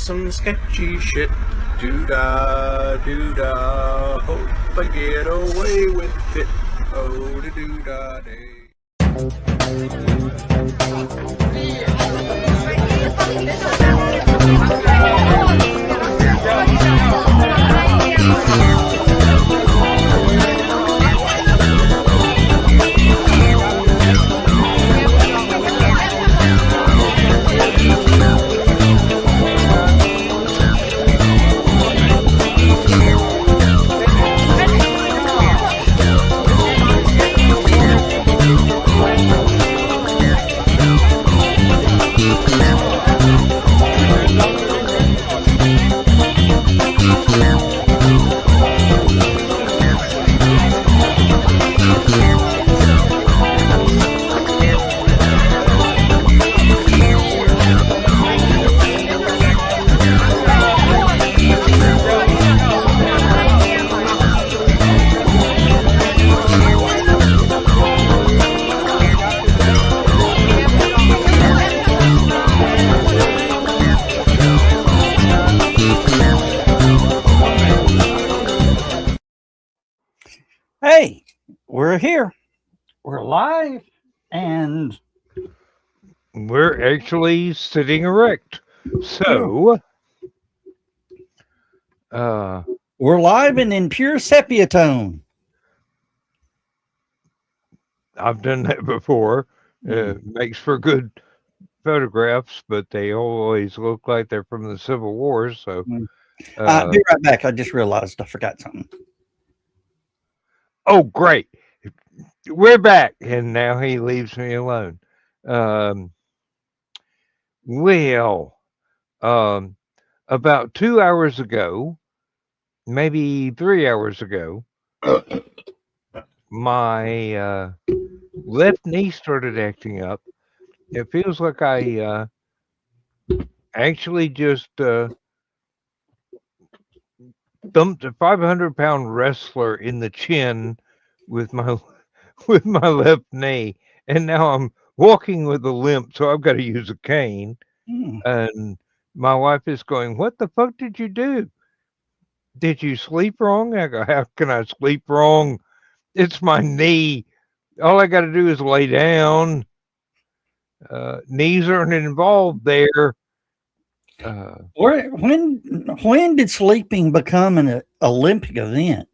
some sketchy shit. Doo-dah, doo-dah, hope I get away with it. Oh, doo-dah, day. Hey, we're here. We're live and we're actually sitting erect. So, we're live and in pure sepia tone. I've done that before. Makes for good photographs, but they always look like they're from the Civil War. So, I'll be right back. I just realized I forgot something. Oh, great. We're back. And now he leaves me alone. About 2 hours ago, maybe 3 hours ago, my left knee started acting up. It feels like I actually just thumped a 500-pound wrestler in the chin with my left knee, and now I'm walking with a limp, so I've got to use a cane. And my wife is going, "What the fuck did you do? Did you sleep wrong?" I go, "How can I sleep wrong? It's my knee. All I got to do is lay down. Knees aren't involved there." When did sleeping become an Olympic event?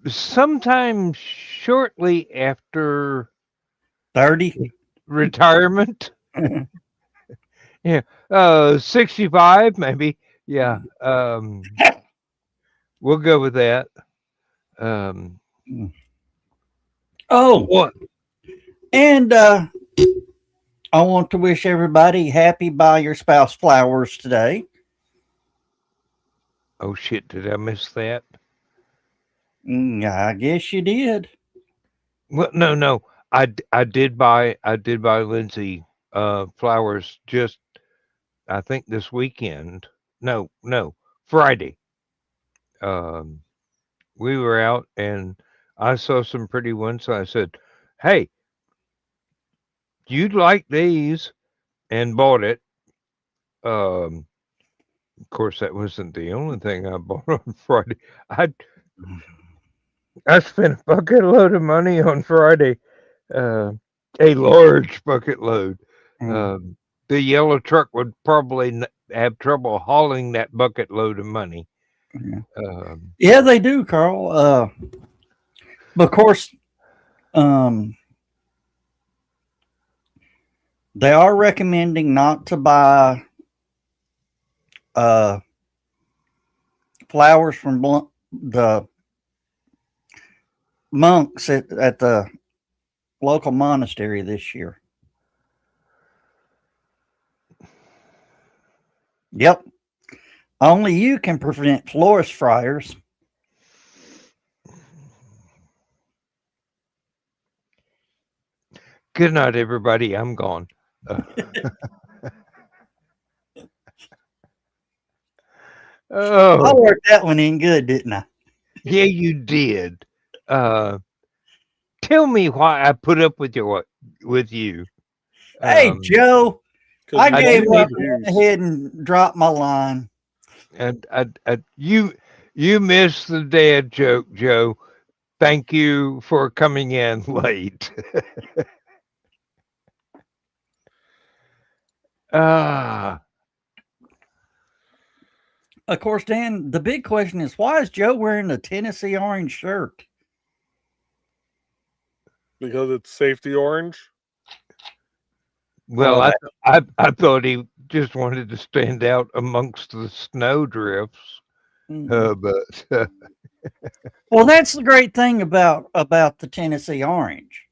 Sometime shortly after 30 retirement. Yeah, 65 maybe. Yeah, we'll go with that. What? And I want to wish everybody happy Buy Your Spouse Flowers today. Oh shit! Did I miss that? I guess you did. Well, no. I did buy Lindsay flowers just I think this weekend. No, Friday. We were out and I saw some pretty ones. So I said, "Hey, you'd like these," and bought it. Of course, that wasn't the only thing I bought on Friday. I spent a bucket load of money on Friday, a large bucket load. The yellow truck would probably have trouble hauling that bucket load of money. Yeah, they do, Carl. But of course, they are recommending not to buy flowers from the monks at the local monastery this year. Yep. Only you can prevent florist fires. Good night, everybody. I'm gone. I worked that one in good, didn't I? Yeah, you did. Tell me why I put up with you. Hey, Joe, I I gave do up need- and went ahead and dropped my line. And you missed the dad joke, Joe. Thank you for coming in late. Ah, Of course, Dan, the big question is why is Joe wearing a Tennessee orange shirt? Because it's safety orange. well, Oh, I thought he just wanted to stand out amongst the snow drifts. But Well, that's the great thing about the Tennessee orange.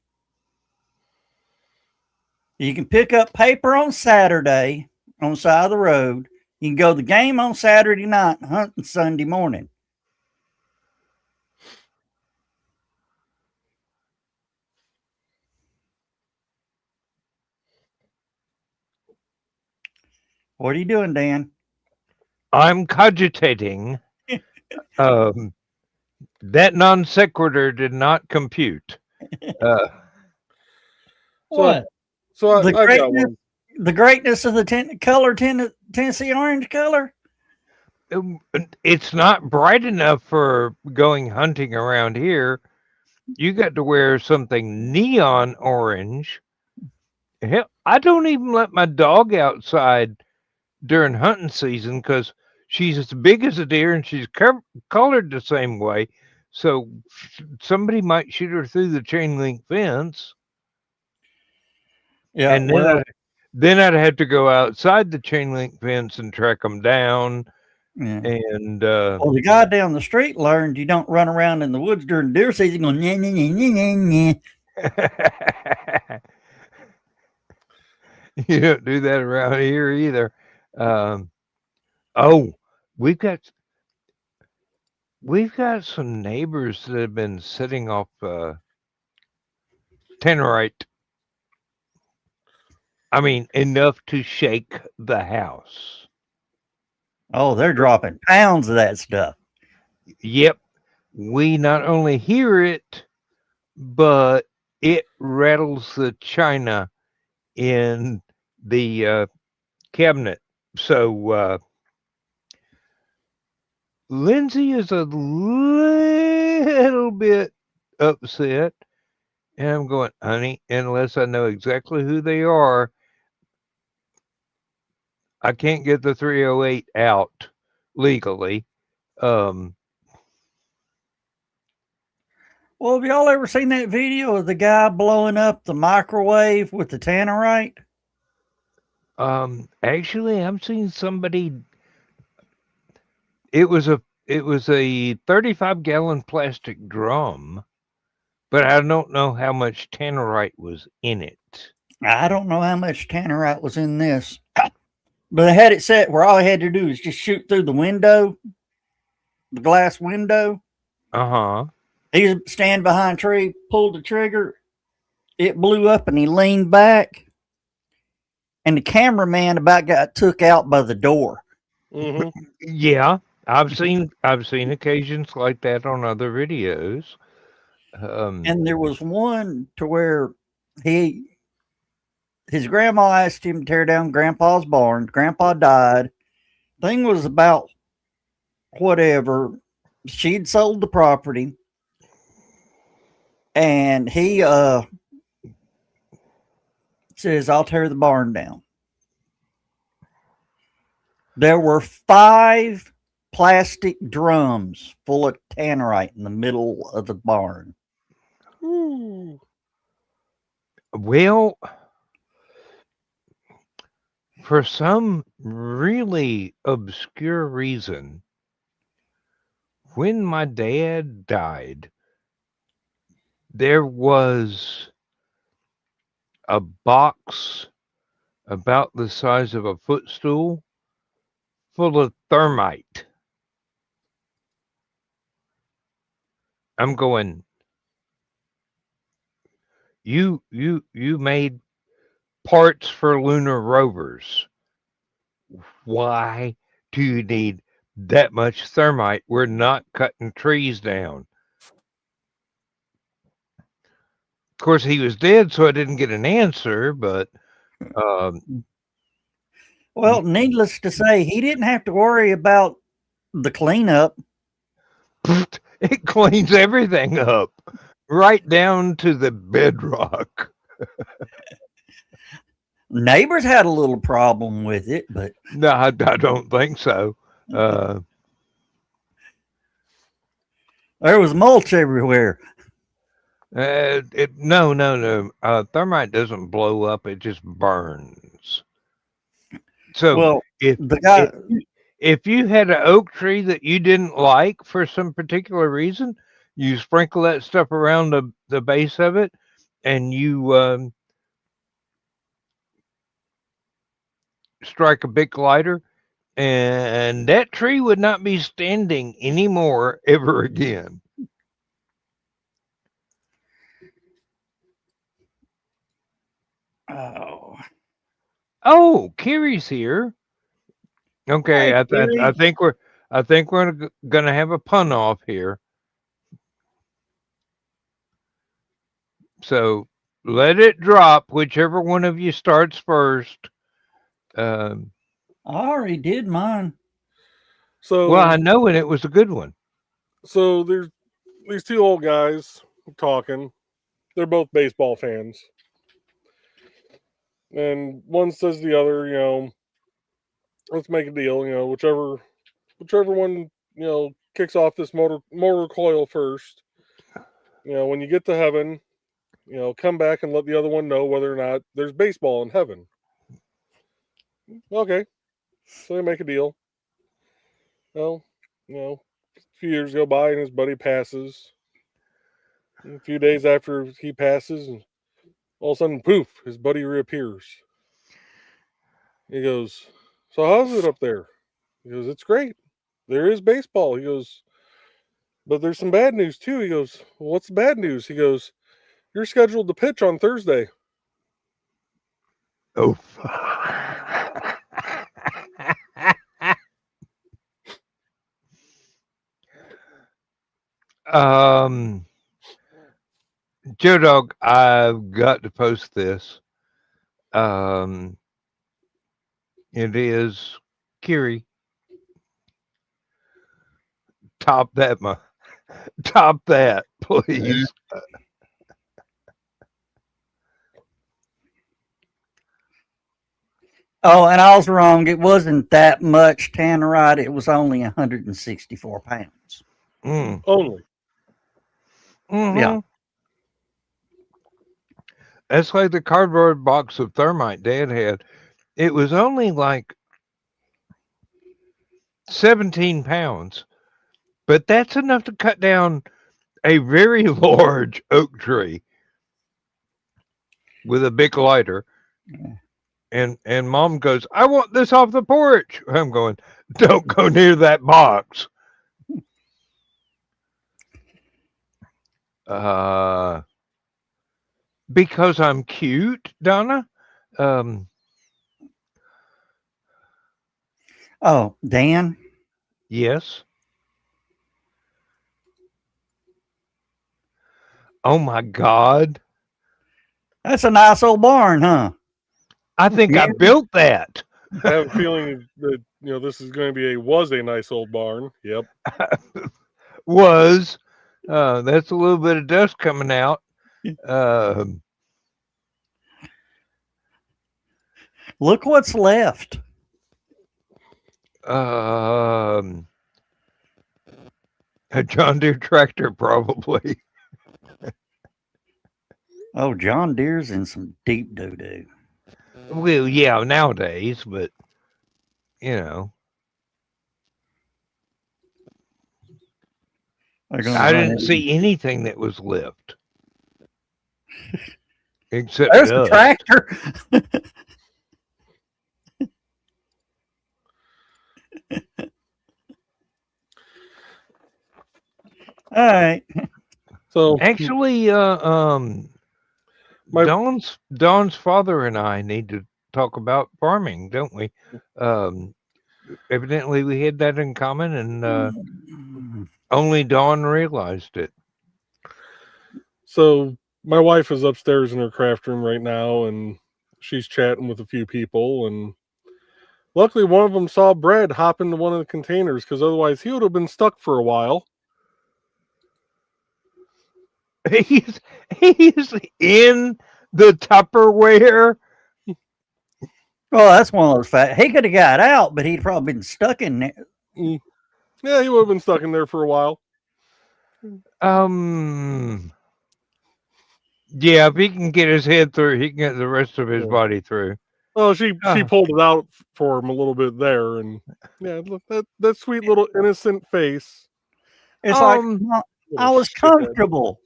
You can pick up paper on Saturday on the side of the road. You can go to the game on Saturday night and hunt on Sunday morning. What are you doing, Dan? I'm cogitating. That non sequitur did not compute. What? So The I've got greatness, one. the greatness of the Tennessee orange color? It's not bright enough for going hunting around here. You got to wear something neon orange. Hell, I don't even let my dog outside during hunting season because she's as big as a deer and she's colored the same way. So somebody might shoot her through the chain link fence. Yeah. And Well, then I'd have to go outside the chain link fence and track them down. yeah. And Well, the guy down the street learned you don't run around in the woods during deer season going, nah, nah, nah, nah, nah. you don't do that around here either. Oh, we've got some neighbors that have been setting off tannerite. I mean, enough to shake the house. Oh, they're dropping pounds of that stuff. Yep. We not only hear it, but it rattles the china in the cabinet. So Lindsay is a little bit upset. And I'm going, honey, unless I know exactly who they are, I can't get the 308 out legally. Well, have y'all ever seen that video of the guy blowing up the microwave with the tannerite? Actually, I'm seeing somebody. It was a 35-gallon plastic drum, but I don't know how much tannerite was in it. I don't know how much tannerite was in this, but I had it set where all I had to do was just shoot through the window, the glass window. Uh-huh. He was standing behind a tree, pulled the trigger, it blew up, and he leaned back, and the cameraman about got took out by the door. Mm-hmm. Yeah, I've seen occasions like that on other videos. And there was one to where his grandma asked him to tear down Grandpa's barn. Grandpa died. Thing was about whatever. She'd sold the property, and he says, "I'll tear the barn down." There were 5 plastic drums full of tannerite in the middle of the barn. Ooh. Well, for some really obscure reason, when my dad died, there was a box about the size of a footstool full of thermite. I'm going, you made parts for lunar rovers. Why do you need that much thermite? We're not cutting trees down. Of course, he was dead, so I didn't get an answer, but Well, needless to say, he didn't have to worry about the cleanup. It cleans everything up, right down to the bedrock. Neighbors had a little problem with it, but No, I don't think so. there was mulch everywhere. No. Thermite doesn't blow up; it just burns. So Well, if the guy, if you had an oak tree that you didn't like for some particular reason, you sprinkle that stuff around the base of it, and you strike a big lighter, and that tree would not be standing anymore ever again. Oh, Kiri's here. Okay, Hey, Kiri. I think we're gonna have a pun off here. So let it drop, whichever one of you starts first. I already did mine. So Well, I know, and it was a good one. So there's these two old guys talking. They're both baseball fans. And one says to the other, let's make a deal, whichever one, kicks off this motor coil first. When you get to heaven, come back and let the other one know whether or not there's baseball in heaven. Okay. So they make a deal. Well, a few years go by and his buddy passes. And a few days after he passes, and all of a sudden, poof, his buddy reappears. He goes, "So how's it up there?" He goes, "It's great. There is baseball." He goes, "But there's some bad news too." He goes, "Well, what's the bad news?" He goes, "You're scheduled to pitch on Thursday." Oh. Joe Dog, I've got to post this. It is Kiri. Top that, please. Oh, and I was wrong. It wasn't that much tannerite. It was only 164 pounds. Only. Mm-hmm. Yeah. That's like the cardboard box of thermite Dad had. It was only like 17 pounds, but that's enough to cut down a very large oak tree with a big lighter. Yeah. And Mom goes, "I want this off the porch." I'm going, "Don't go near that box." Because I'm cute, Donna. Oh, Dan? Yes. Oh my God. That's a nice old barn, huh? I think I built that. I have a feeling that this is going to be was a nice old barn. Yep. Was. That's a little bit of dust coming out. Look what's left. A John Deere tractor, probably. Oh, John Deere's in some deep doo-doo. Well, yeah, nowadays, but I didn't see anything that was left. Except there's a tractor. All right. So actually, Dawn's father and I need to talk about farming, don't we? Evidently, we had that in common, and only Dawn realized it. So my wife is upstairs in her craft room right now, and she's chatting with a few people, and Luckily, one of them saw Brad hop into one of the containers, because otherwise he would have been stuck for a while. He's in the Tupperware. Well, that's one of those facts. He could have got out, but he'd probably been stuck in there. Yeah, he would have been stuck in there for a while. Yeah, if he can get his head through, he can get the rest of his body through. Well, she pulled it out for him a little bit there, and yeah, look, that sweet little innocent face. It's like I was comfortable.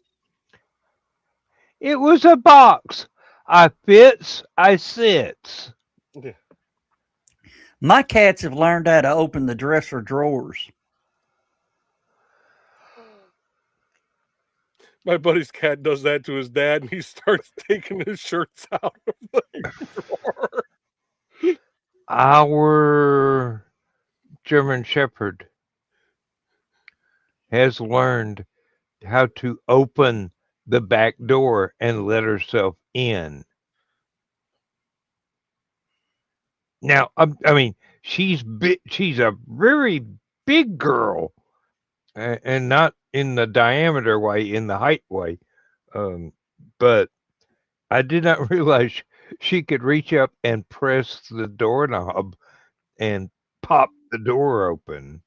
It was a box. I fits, I sits. Yeah. My cats have learned how to open the dresser drawers. My buddy's cat does that to his dad, and he starts taking his shirts out of the drawer. Our German Shepherd has learned how to open the back door and let herself in. Now, I mean, she's a very big girl, and not in the diameter way, in the height way. But I did not realize she could reach up and press the doorknob and pop the door open.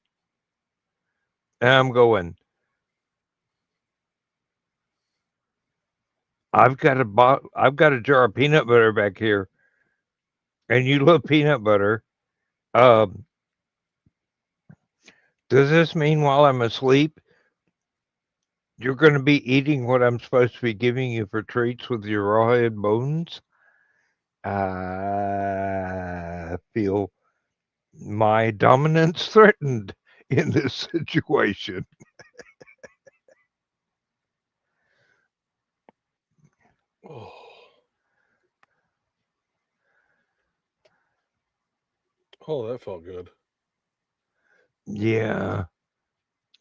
And I'm going, I've got a jar of peanut butter back here, and you love peanut butter. Does this mean while I'm asleep, you're going to be eating what I'm supposed to be giving you for treats with your rawhide bones? I feel my dominance threatened in this situation. Oh, that felt good. Yeah,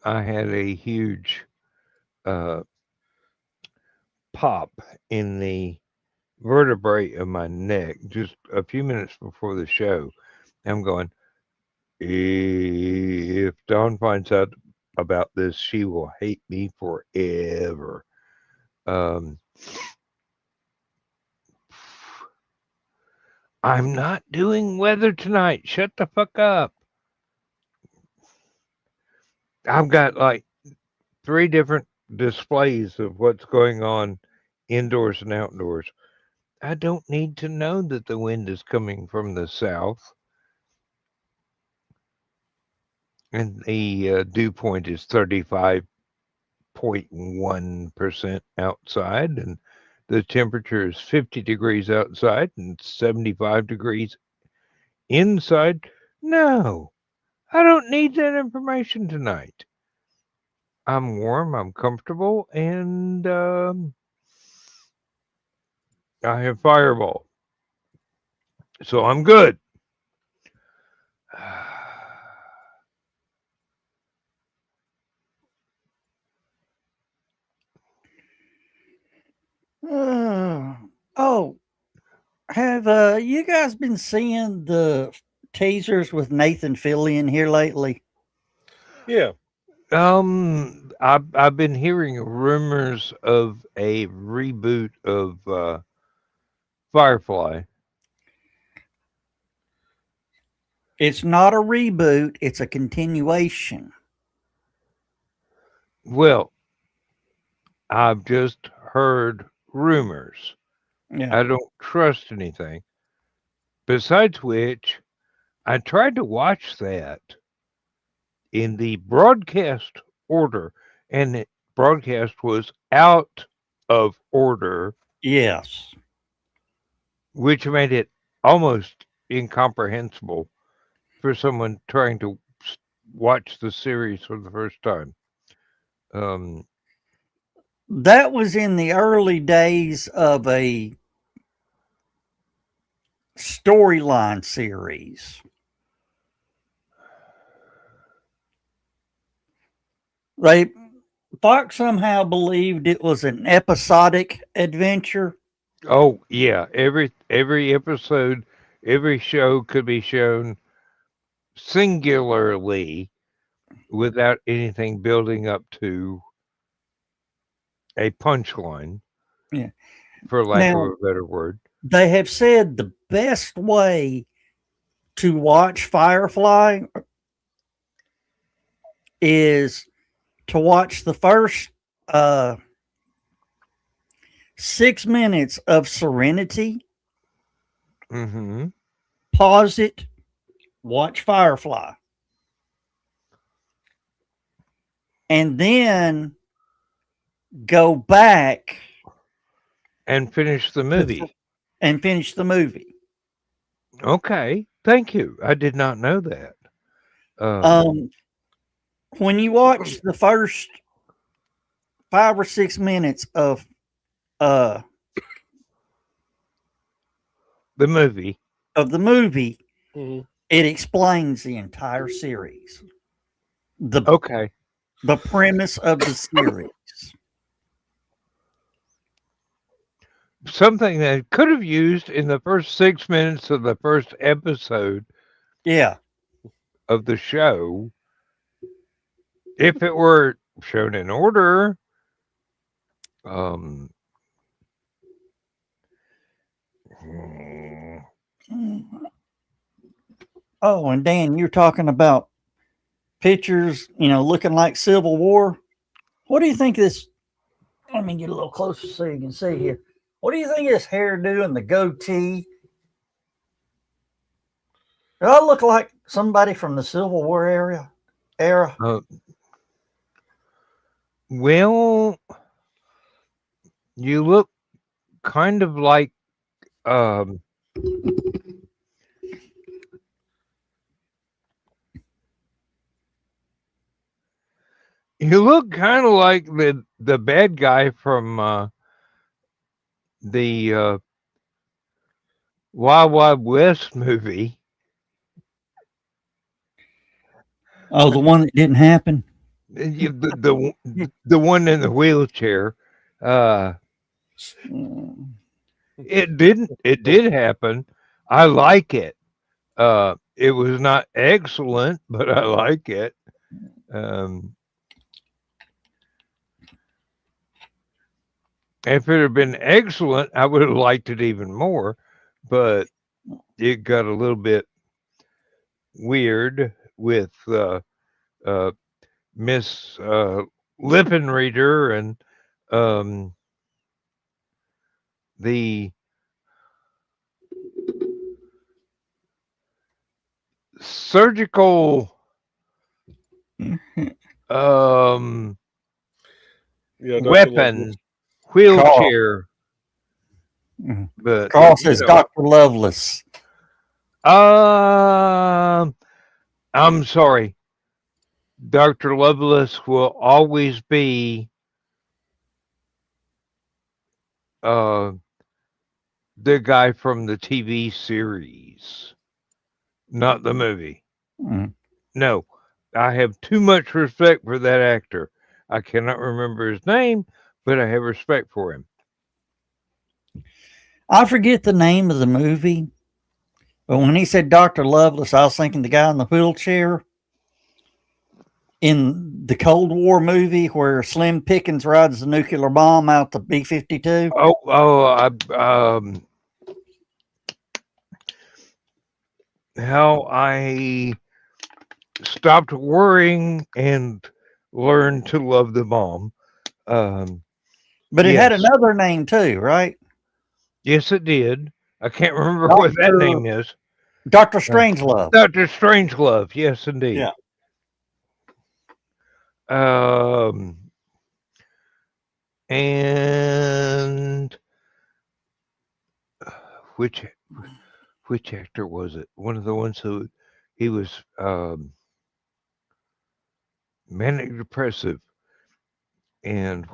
I had a huge pop in the vertebrae of my neck just a few minutes before the show. I'm going, if Dawn finds out about this, she will hate me forever. I'm not doing weather tonight. Shut the fuck up. I've got like 3 different displays of what's going on indoors and outdoors. I don't need to know that the wind is coming from the south. And the dew point is 35.1% outside, and the temperature is 50 degrees outside and 75 degrees inside. No, I don't need that information tonight. I'm warm, I'm comfortable, and I have Fireball. So I'm good. Have you guys been seeing the teasers with Nathan Fillion here lately? Yeah. I've been hearing rumors of a reboot of Firefly. It's not a reboot, it's a continuation. Well, I've just heard rumors. Yeah. I don't trust anything. Besides which, I tried to watch that in the broadcast order, and the broadcast was out of order. Yes. Which made it almost incomprehensible for someone trying to watch the series for the first time. That was in the early days of a storyline series. Fox somehow believed it was an episodic adventure. Oh yeah, every episode, every show could be shown singularly without anything building up to a punchline, Yeah. for lack Now, of a better word. they have said the best way to watch Firefly is to watch the first 6 minutes of Serenity, Mm-hmm. pause it, watch Firefly, and then go back And finish the movie. and finish the movie. Okay. Thank you. I did not know that. When you watch the first 5 or 6 minutes of the movie. Mhm. It explains the entire series. Okay. The premise of the series. Something that could have used in the first 6 minutes of the first episode Yeah. of the show, if it were shown in order. Oh, and Dan, you're talking about pictures, looking like Civil War. What do you think this? Let me get a little closer so you can see here. What do you think this hairdo and the goatee? Do I look like somebody from the Civil War era? Well, you look kind of like you look kind of like the bad guy from the Wild Wild West movie. Oh, the one that didn't happen. The one in the wheelchair. It did happen. I like it. It was not excellent, but I like it. If it had been excellent, I would have liked it even more, but it got a little bit weird with Miss Lippenreader and the surgical weapon wheelchair. But Carl says Dr. Lovelace. I'm sorry. Dr. Lovelace will always be the guy from the TV series, not the movie. No, I have too much respect for that actor. I cannot remember his name, but I have respect for him. I forget the name of the movie, but when he said Dr. Lovelace, I was thinking the guy in the wheelchair in the Cold War movie where Slim Pickens rides the nuclear bomb out the B-52. How I stopped worrying and learned to love the bomb. But it had another name too, right? Yes, it did. I can't remember what that name is. Dr. Strangelove. Dr. Strangelove. Yes, indeed. Yeah. And which actor was it? One of the ones who he was manic depressive, and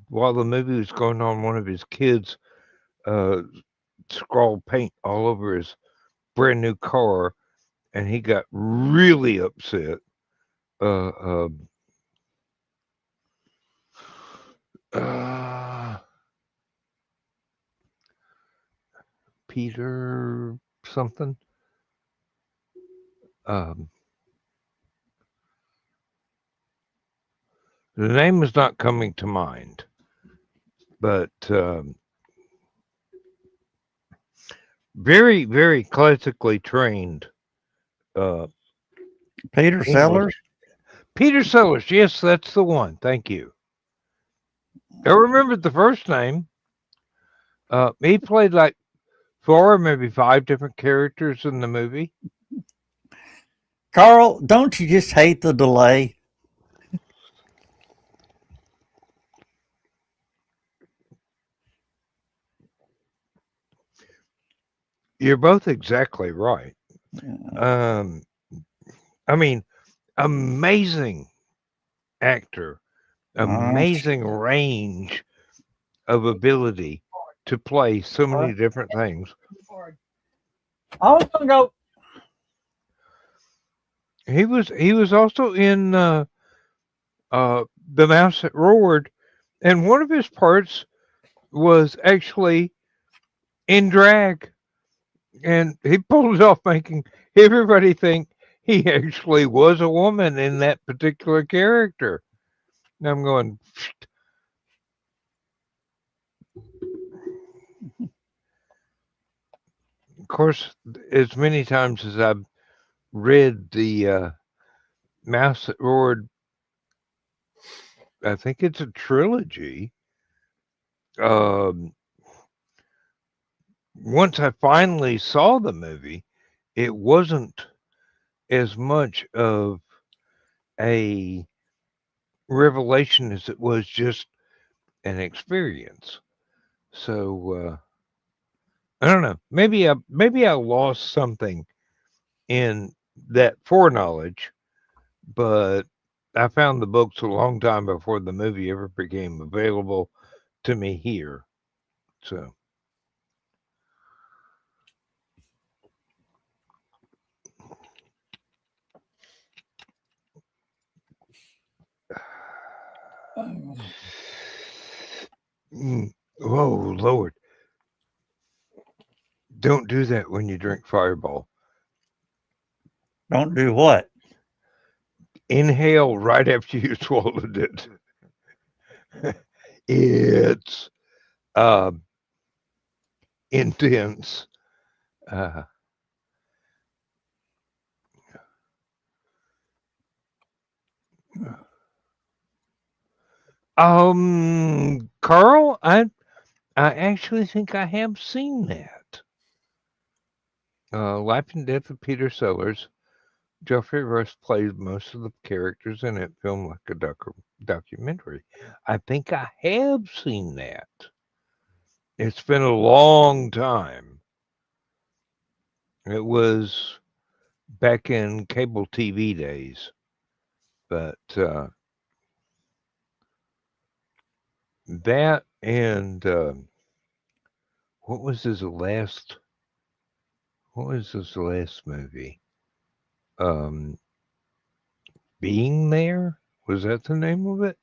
while the movie was going on, one of his kids scrawled paint all over his brand new car, and he got really upset. Peter something. The name is not coming to mind, but very, very classically trained. Peter Sellers. Peter Sellers. Yes, that's the one. Thank you. I remembered the first name. He played like 4 or maybe 5 different characters in the movie. Carl, don't you just hate the delay? You're both exactly right. Yeah. I mean, amazing actor, amazing range of ability to play so many different things. I was gonna go. He was also in The Mouse That Roared, and one of his parts was actually in drag, and he pulled it off, making everybody think he actually was a woman in that particular character. And I'm going, of course, as many times as I've read the Mouse That Roared, I think it's a trilogy. Once I finally saw the movie, it wasn't as much of a revelation as it was just an experience. So I don't know. Maybe I lost something in that foreknowledge, but I found the books a long time before the movie ever became available to me here. So oh Lord. Don't do that when you drink Fireball. Don't do what? Inhale right after you swallowed it. It's intense. Carl, I actually think I have seen that. Life and Death of Peter Sellers. Geoffrey Rush plays most of the characters in it, filmed like a documentary. I think I have seen that. It's been a long time. It was back in cable TV days, but that and what was his last movie? Being There? Was that the name of it?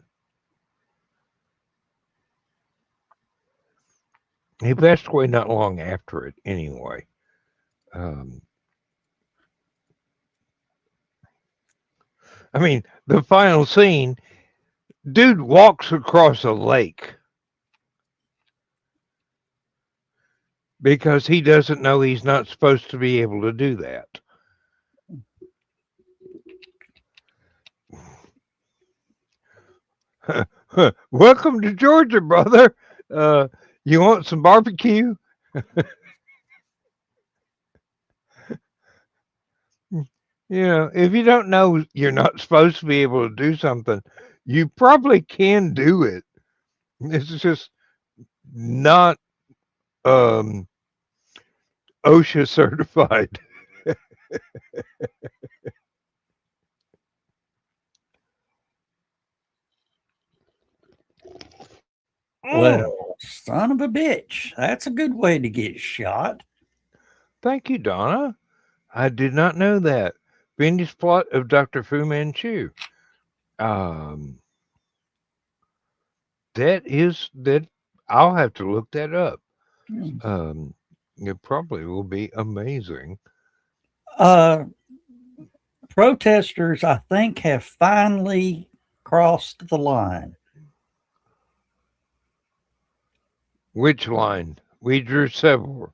He passed away not long after it, anyway. I mean, the final scene, dude walks across a lake because he doesn't know he's not supposed to be able to do that. Welcome to Georgia, brother. You want some barbecue? You know, if you don't know you're not supposed to be able to do something, you probably can do it. It's just not OSHA certified. Well, son of a bitch. That's a good way to get shot. Thank you, Donna. I did not know that. Finished plot of Dr. Fu Manchu. That I'll have to look that up. It probably will be amazing. Protesters, I think, have finally crossed the line. Which line? We drew several.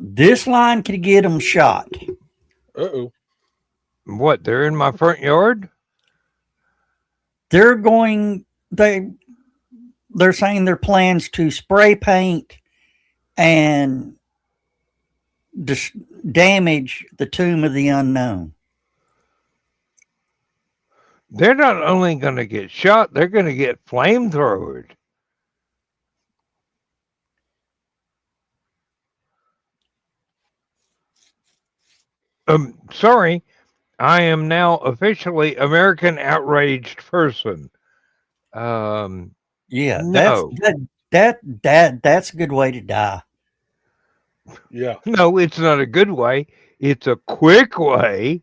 This line could get them shot. Uh-oh. What? They're in my front yard? They're saying their plans to spray paint and damage the Tomb of the Unknown. They're not only going to get shot, they're going to get flamethrowered. Sorry, I am now officially American outraged person. Yeah, no. That's a good way to die. Yeah. No, it's not a good way. It's a quick way.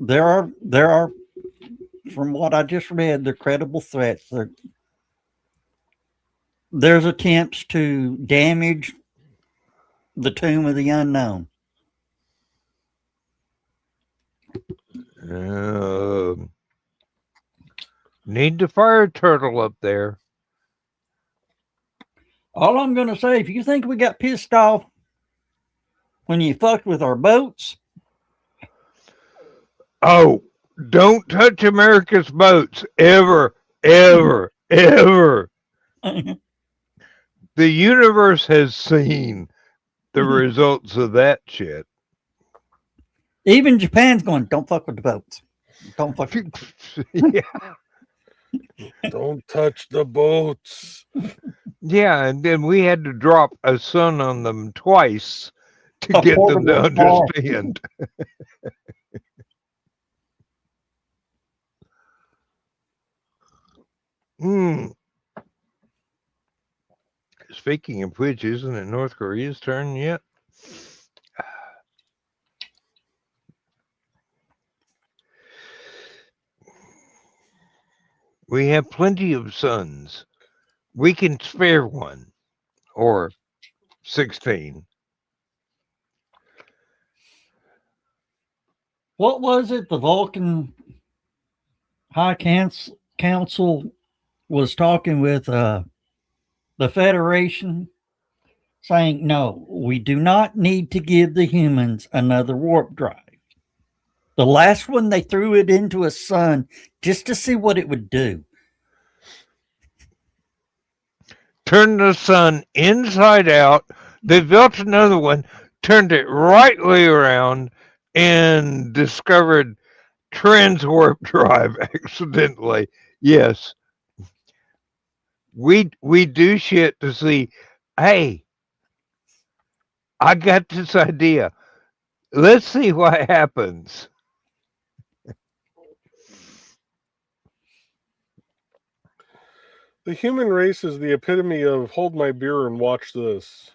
There are, from what I just read, they're credible threats. There's attempts to damage the Tomb of the Unknown. Need to fire turtle up there. All I'm going to say, if you think we got pissed off when you fucked with our boats. Oh, don't touch America's boats ever, ever, ever. The universe has seen the results of that shit. Even Japan's going, don't fuck with the boats. Don't fuck with yeah. Don't touch the boats. Yeah, and then we had to drop a sun on them twice to get them to understand. Speaking of which, isn't it North Korea's turn yet? We have plenty of suns. We can spare one or 16. What was it? The Vulcan High Council was talking with the Federation, saying, no, we do not need to give the humans another warp drive. The last one, they threw it into a sun just to see what it would do. Turned the sun inside out. They built another one, turned it right way around, and discovered trans warp drive accidentally. Yes. We do shit to see, hey, I got this idea. Let's see what happens. The human race is the epitome of hold my beer and watch this.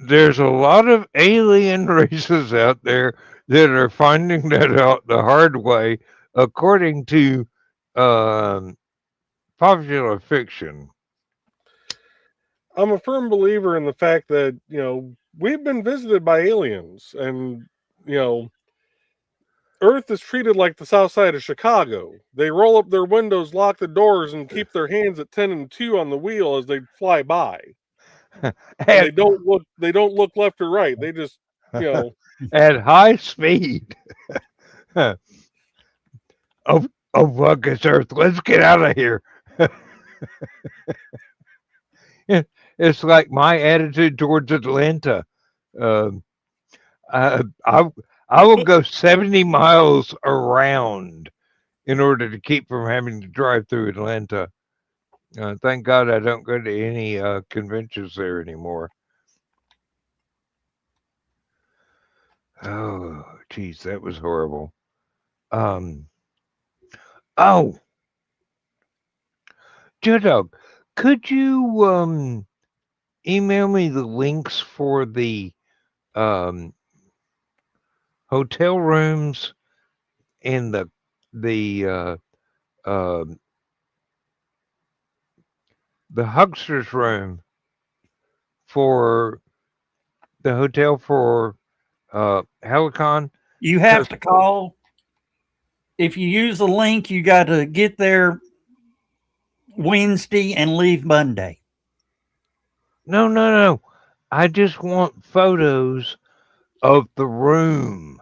There's a lot of alien races out there that are finding that out the hard way, according to popular fiction. I'm a firm believer in the fact that, we've been visited by aliens, and, Earth is treated like the south side of Chicago. They roll up their windows, lock the doors, and keep their hands at 10 and 2 on the wheel as they fly by. And they don't look left or right. They just, at high speed. Oh, fuck, it's Earth. Let's get out of here. It's like my attitude towards Atlanta. I will go 70 miles around in order to keep from having to drive through Atlanta. Thank God I don't go to any conventions there anymore. Oh, geez, that was horrible. Oh, Joe Dog, could you email me the links for the hotel rooms and the huckster's room for the hotel for Helicon. You have to call. If you use the link, you got to get there Wednesday and leave Monday. No. I just want photos of the room,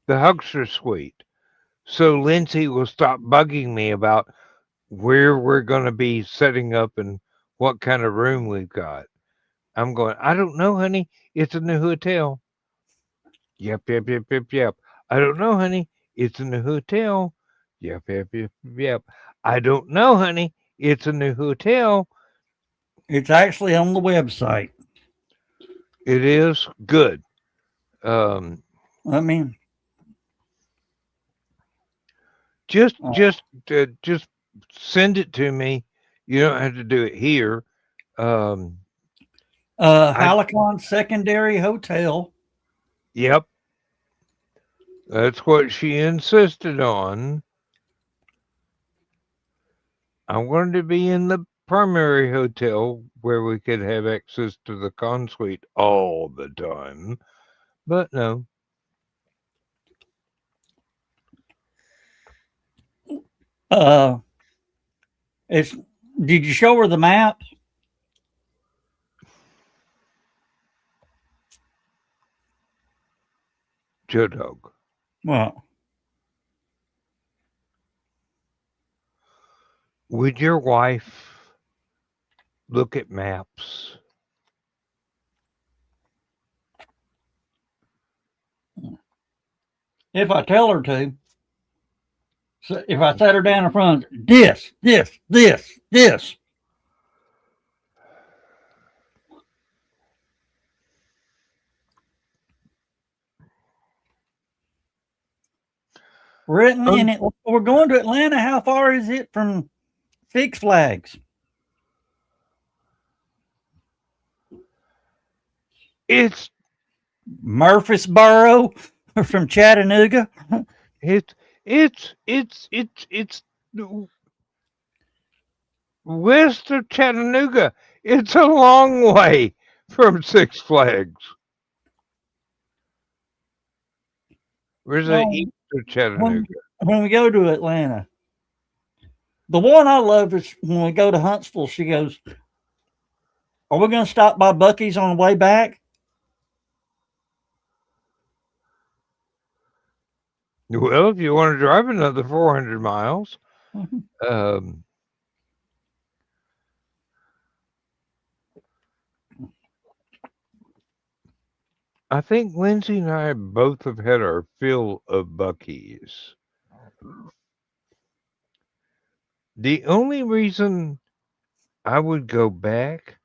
the Huckster Suite. So Lindsay will stop bugging me about where we're going to be setting up and what kind of room we've got. I'm going, I don't know, honey. It's a new hotel. Yep. I don't know, honey. It's a new hotel. Yep. I don't know, honey. It's a new hotel. It's actually on the website. It is good. I mean, just send it to me. You don't have to do it here. Helicon Secondary Hotel. Yep. That's what she insisted on. I wanted to be in the primary hotel where we could have access to the con suite all the time. But no. It's. Did you show her the map? Joe Dog. Well, would your wife look at maps? if I tell her to. So if I set her down in front, this. We're going to Atlanta. How far is it from Six Flags? It's Murfreesboro from Chattanooga. It's west of Chattanooga. It's a long way from Six Flags. Where's the east of Chattanooga? When we go to Atlanta, the one I love is when we go to Huntsville. She goes, "Are we going to stop by Buc-ee's on the way back?" Well, if you want to drive another 400 miles, I think Lindsay and I both have had our fill of Buc-ee's. The only reason I would go back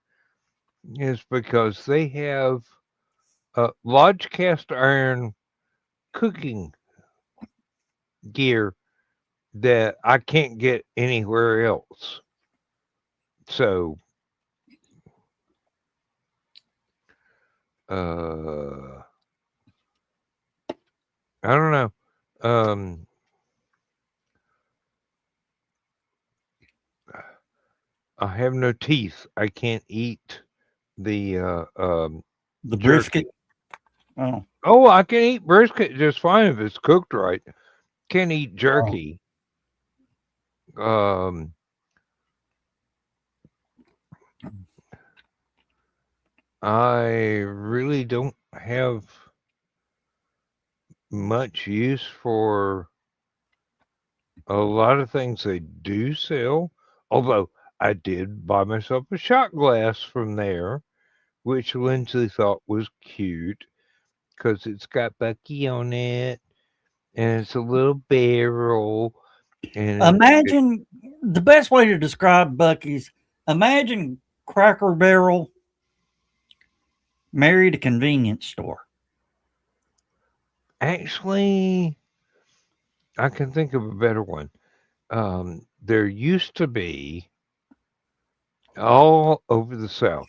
is because they have large cast iron cooking gear that I can't get anywhere else. So, I don't know. I have no teeth. I can't eat the brisket. Oh, I can eat brisket just fine if it's cooked right. Can't eat jerky. I really don't have much use for a lot of things they do sell, although I did buy myself a shot glass from there, which Lindsay thought was cute because it's got Bucky on it and it's a little barrel. And imagine the best way to describe Buc-ee's. Imagine Cracker Barrel married a convenience store. Actually, I can think of a better one. There used to be all over the South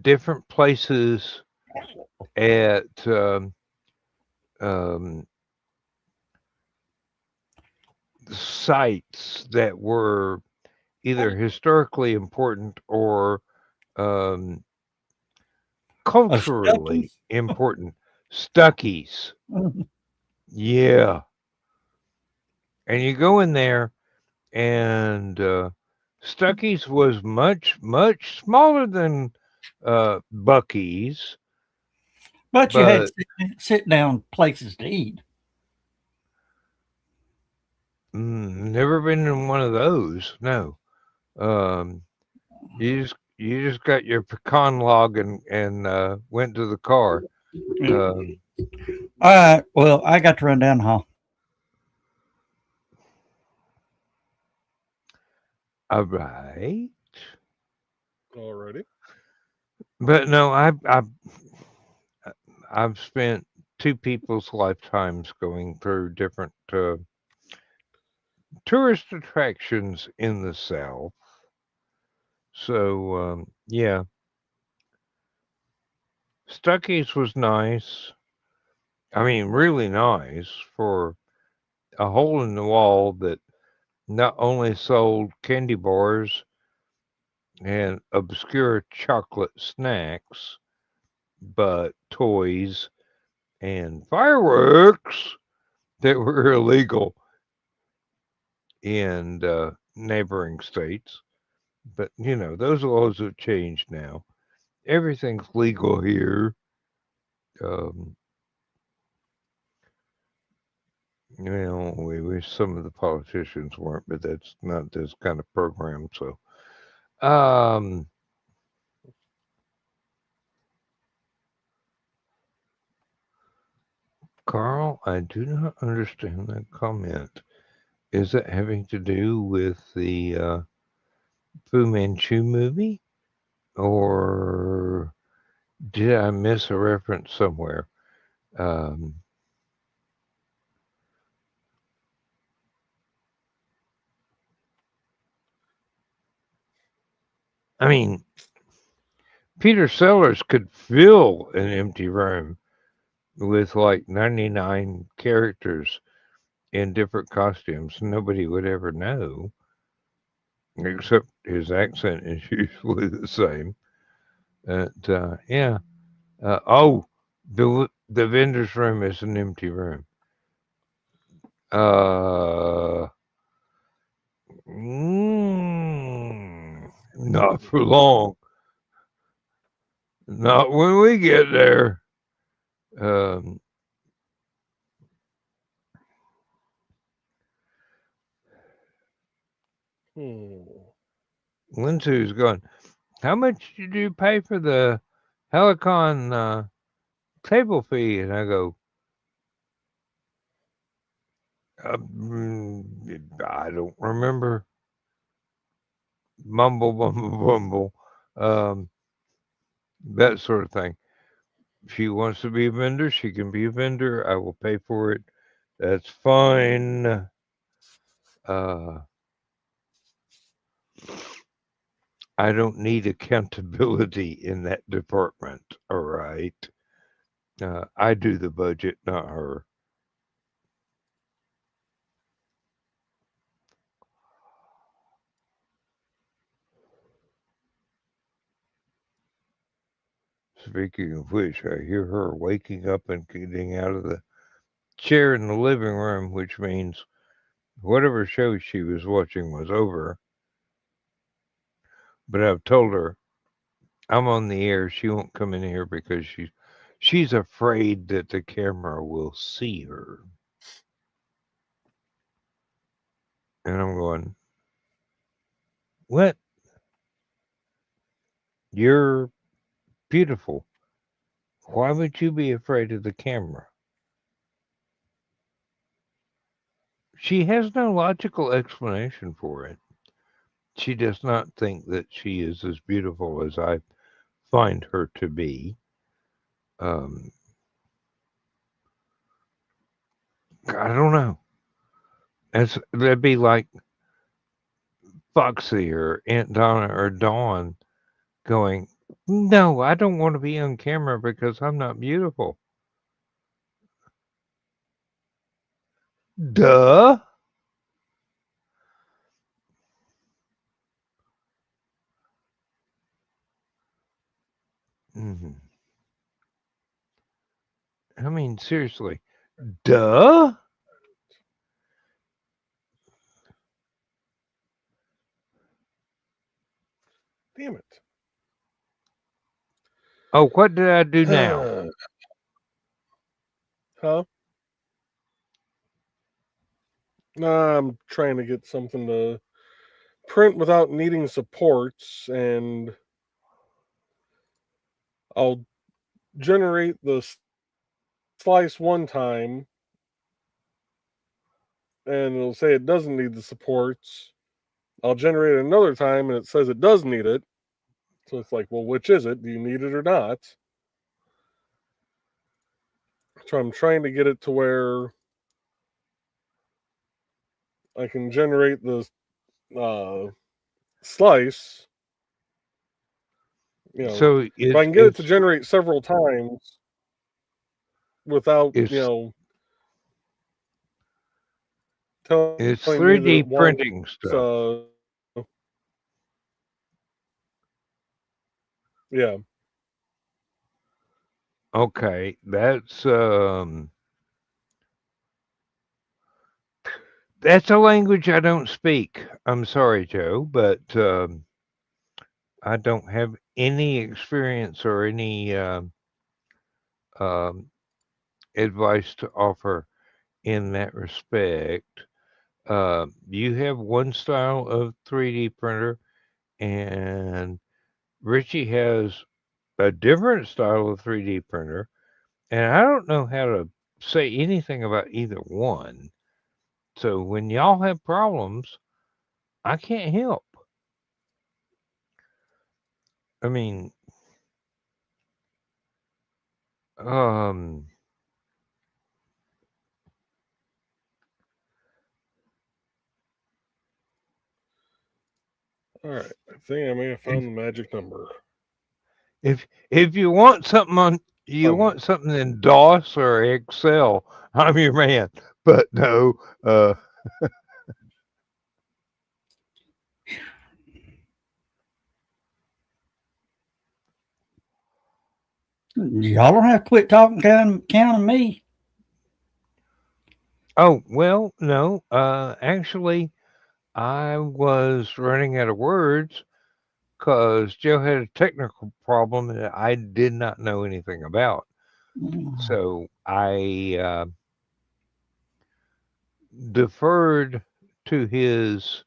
different places at sites that were either historically important or culturally important. Stuckies. Yeah. And you go in there, and Stuckies was much, much smaller than Bucky's. But you had sit down places to eat. Never been in one of those. No. You just got your pecan log and went to the car. All right. Well, I got to run down the hall. All right. Alrighty. But no, I've spent 2 people's lifetimes going through different tourist attractions in the South. So yeah, Stuckies was nice. I mean, really nice for a hole in the wall that not only sold candy bars and obscure chocolate snacks, but toys and fireworks that were illegal in neighboring states. But, those laws have changed now. Everything's legal here. We wish some of the politicians weren't, but that's not this kind of program. So, Carl, I do not understand that comment. Is it having to do with the Fu Manchu movie? Or did I miss a reference somewhere? I mean, Peter Sellers could fill an empty room with like 99 characters in different costumes. Nobody would ever know, except his accent is usually the same. Yeah. The vendor's room is an empty room. Not for long. Not when we get there. Lindsay's going, how much did you pay for the Helicon table fee? And I go, I don't remember. Mumble. That sort of thing. If she wants to be a vendor, she can be a vendor. I will pay for it. That's fine. I don't need accountability in that department. All right. I do the budget, not her. Speaking of which, I hear her waking up and getting out of the chair in the living room, which means whatever show she was watching was over. But I've told her I'm on the air. She won't come in here because she's afraid that the camera will see her. And I'm going, what? You're beautiful. Why would you be afraid of the camera? She has no logical explanation for it. She does not think that she is as beautiful as I find her to be. I don't know. That'd be like Foxy or Aunt Donna or Dawn going, no, I don't want to be on camera because I'm not beautiful. Duh. Mm-hmm. I mean, seriously. Duh. Damn it. Oh, what did I do now? Huh? I'm trying to get something to print without needing supports, and I'll generate the slice one time, and it'll say it doesn't need the supports. I'll generate it another time, and it says it does need it. So it's like, well, which is it? Do you need it or not? So I'm trying to get it to where I can generate the slice. So if I can get it to generate several times without, it's telling it's me that 3D it wants, printing stuff. Yeah. Okay, that's a language I don't speak. I'm sorry, Joe, but I don't have any experience or any advice to offer in that respect. You have one style of 3D printer, and Richie has a different style of 3D printer, and I don't know how to say anything about either one. So when y'all have problems, I can't help. I mean, um, All right. I think I may have found the magic number. if you want something want something in DOS or Excel, I'm your man. But no, Y'all don't have to quit talking, counting me. oh well, no. Actually, I was running out of words because Joe had a technical problem that I did not know anything about. So I deferred to his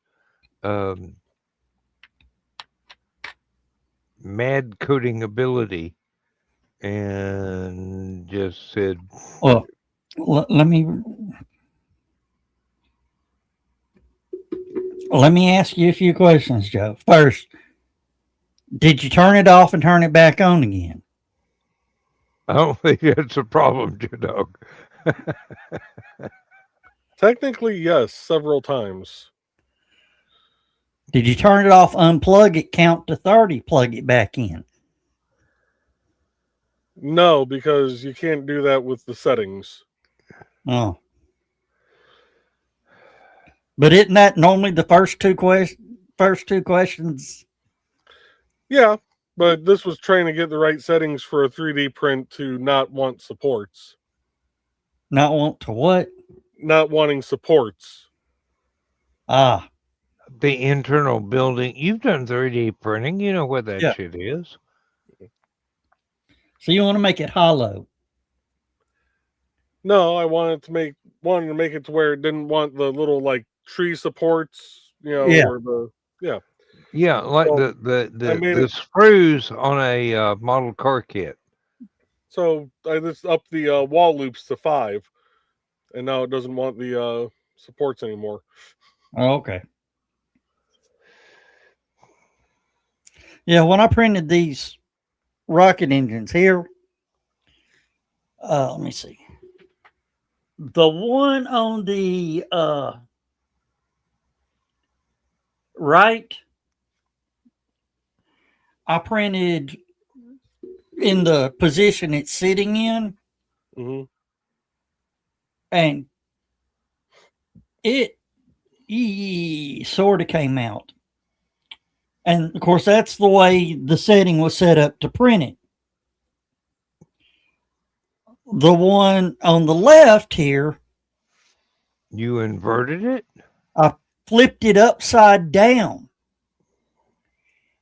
mad coding ability and just said, Well, let me ask you a few questions, Joe. First, did you turn it off and turn it back on again? I don't think that's a problem, Joe Dog. Technically, yes, several times. Did you turn it off, unplug it, count to 30, plug it back in? No, because you can't do that with the settings. Oh. But isn't that normally the first two questions? Yeah, but this was trying to get the right settings for a 3D print to not want supports. Not want to what? Not wanting supports. Ah. The internal building. You've done 3D printing. You know what that shit is. So you want to make it hollow? No, I wanted to make it to where it didn't want the little like tree supports, or the Yeah, like So, the screws on a model car kit. So I just upped the wall loops to 5, and now it doesn't want the supports anymore. Oh, okay. Yeah, when I printed these rocket engines here, let me see. The one on the right, I printed in the position it's sitting in, and it sort of came out. And of course, that's the way the setting was set up to print it. The one on the left here, You inverted it? I flipped it upside down.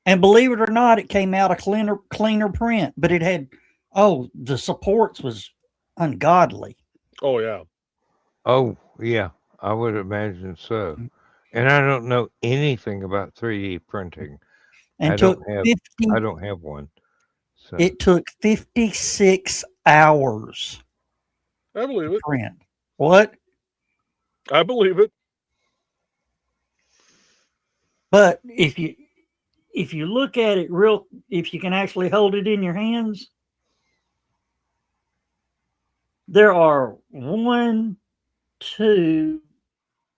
And believe it or not, it came out a cleaner print, but it had, the supports was ungodly. Oh yeah. Oh, yeah, I would imagine so. And I don't know anything about 3D printing. And I don't have one. So It took 56 hours I believe it. print. What? I believe it. But if you look at it if you can actually hold it in your hands, there are 1, 2,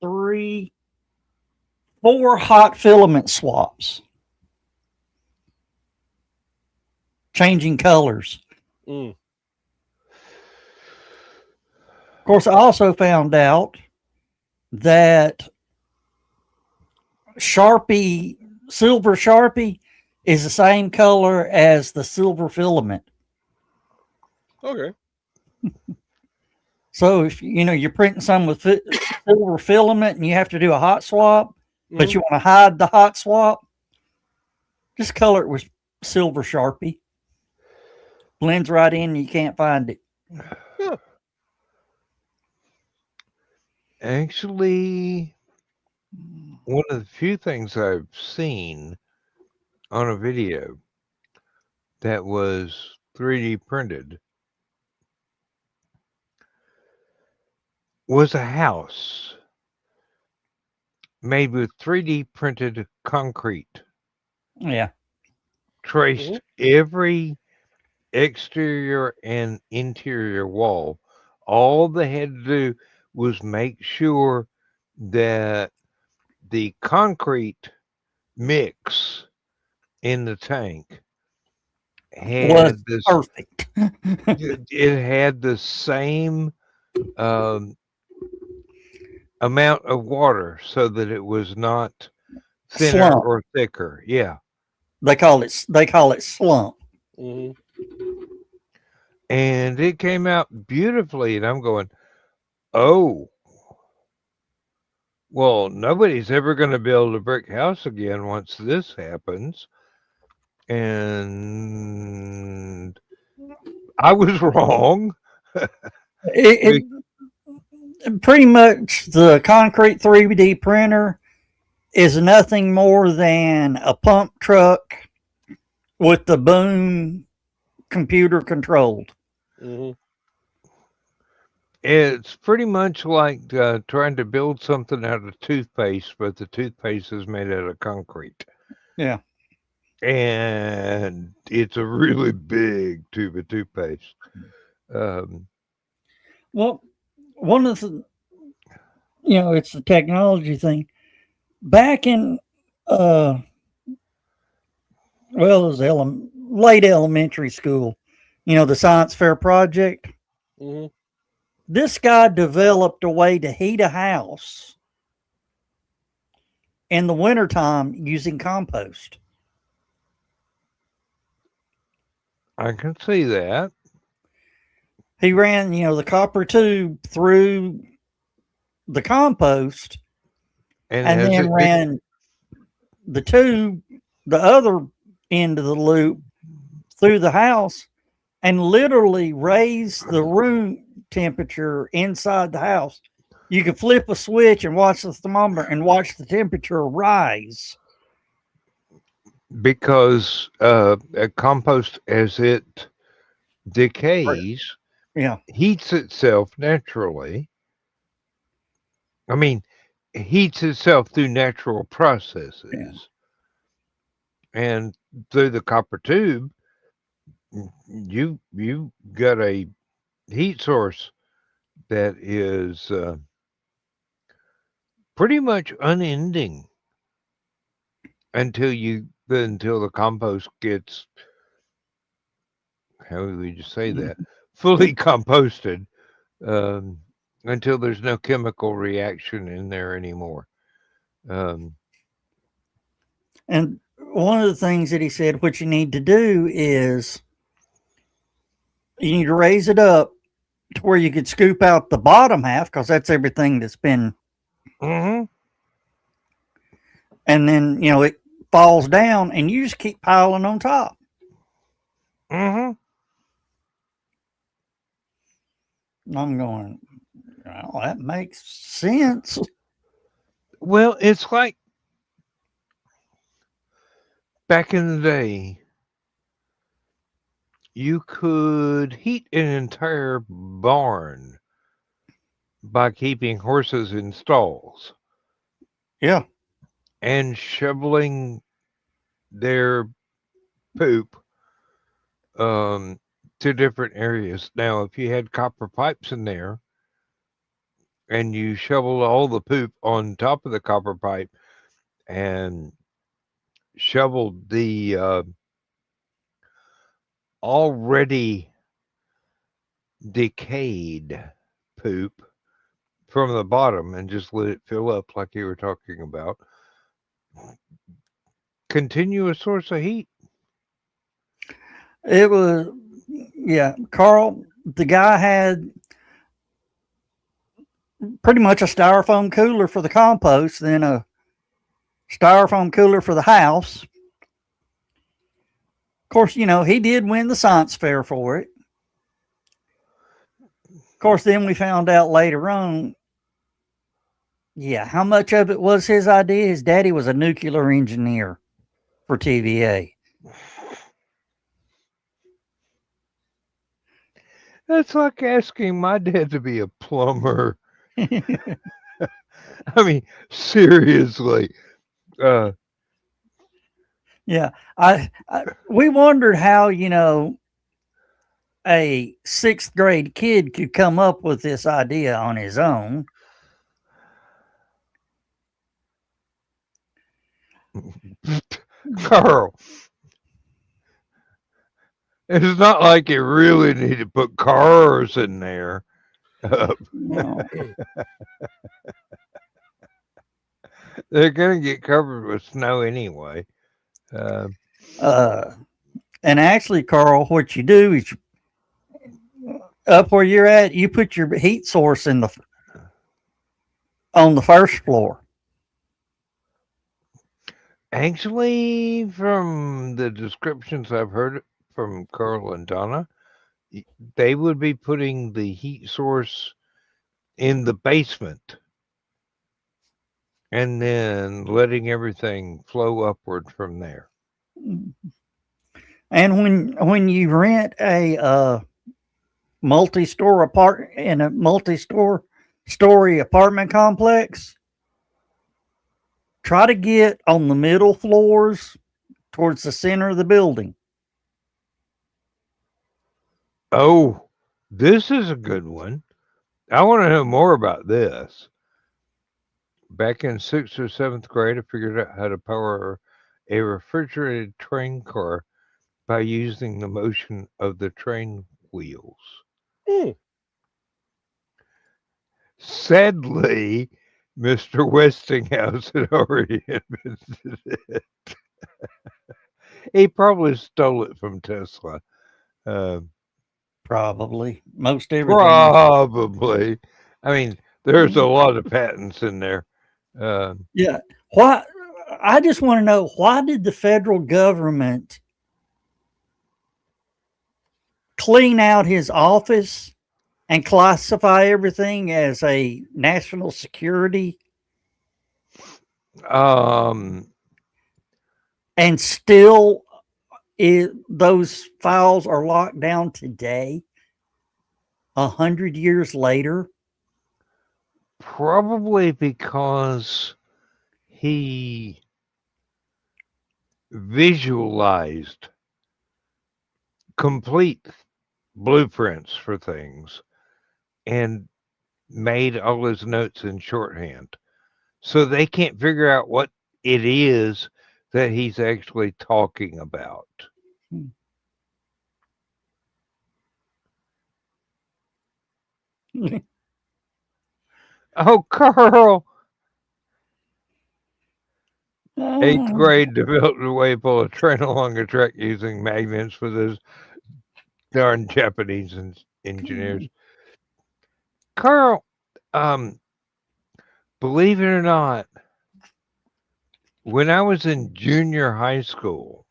3, 4 hot filament swaps, changing colors. Mm. Of course, I also found out that silver Sharpie is the same color as the silver filament. Okay. So if you're printing some with silver filament and you have to do a hot swap, but you want to hide the hot swap, just color it with silver Sharpie. Blends right in and you can't find it. Huh. actually, one of the few things I've seen on a video that was 3D printed was a house made with 3D printed concrete. Yeah. Traced every exterior and interior wall. All they had to do was make sure that the concrete mix in the tank had this perfect. it had the same amount of water so that it was not thinner Slump. or thicker. Yeah. They call it slump. Mm-hmm. And it came out beautifully, and I'm going, oh, well, nobody's ever going to build a brick house again once this happens. And I was wrong. It pretty much, the concrete 3D printer is nothing more than a pump truck with the boom computer controlled. Mm-hmm. It's pretty much like trying to build something out of toothpaste, but the toothpaste is made out of concrete. Yeah. And it's a really big tube of toothpaste. Well, one of the, it's the technology thing. Back in, it was late elementary school, the science fair project. Mm-hmm. This guy developed a way to heat a house in the wintertime using compost. I can see that. He ran, the copper tube through the compost and then ran the tube, the other end of the loop, through the house and literally raised the room temperature inside the house. You could flip a switch and watch the thermometer and watch the temperature rise. Because compost, as it decays, heats itself naturally. I mean, heats itself through natural processes. Yeah. And through the copper tube, you got a heat source that is pretty much unending until the compost gets, how would you say that, fully composted, until there's no chemical reaction in there anymore. And one of the things that he said, what you need to do is you need to raise it up to where you could scoop out the bottom half because that's everything that's been. Mm-hmm. And then, it falls down and you just keep piling on top. Mm-hmm. I'm going, well, that makes sense. Well, it's like back in the day, you could heat an entire barn by keeping horses in stalls. Yeah. And shoveling their poop to different areas. Now, if you had copper pipes in there and you shoveled all the poop on top of the copper pipe and shoveled the already decayed poop from the bottom and just let it fill up like you were talking about, continuous source of heat. It was, yeah, Carl, the guy had pretty much a styrofoam cooler for the compost, then a styrofoam cooler for the house. Of course, he did win the science fair for it. Of course, then we found out later on, how much of it was his idea. His daddy was a nuclear engineer for TVA. That's like asking my dad to be a plumber. I mean, seriously. Yeah, we wondered how a 6th grade kid could come up with this idea on his own. Carl, it's not like you really need to put cars in there. No. They're going to get covered with snow anyway. And actually, Carl, what you do is up where you're at, you put your heat source on the first floor. Actually, from the descriptions I've heard from Carl and Donna, they would be putting the heat source in the basement and then letting everything flow upward from there. And when you rent a multi-story apartment complex, try to get on the middle floors towards the center of the building. Oh, this is a good one. I want to know more about this. Back in 6th or 7th grade, I figured out how to power a refrigerated train car by using the motion of the train wheels. Sadly, Mr. Westinghouse had already invented it. He probably stole it from Tesla. Probably. Most everything. Probably. I mean, there's a lot of patents in there. Yeah. Why? I just want to know, why did the federal government clean out his office and classify everything as a national security? And still those files are locked down today, 100 years later? Probably because he visualized complete blueprints for things and made all his notes in shorthand. So they can't figure out what it is that he's actually talking about. Oh, Carl. 8th grade developed a way to pull a train along a track using magnets for those darn Japanese engineers. Carl, believe it or not, when I was in junior high school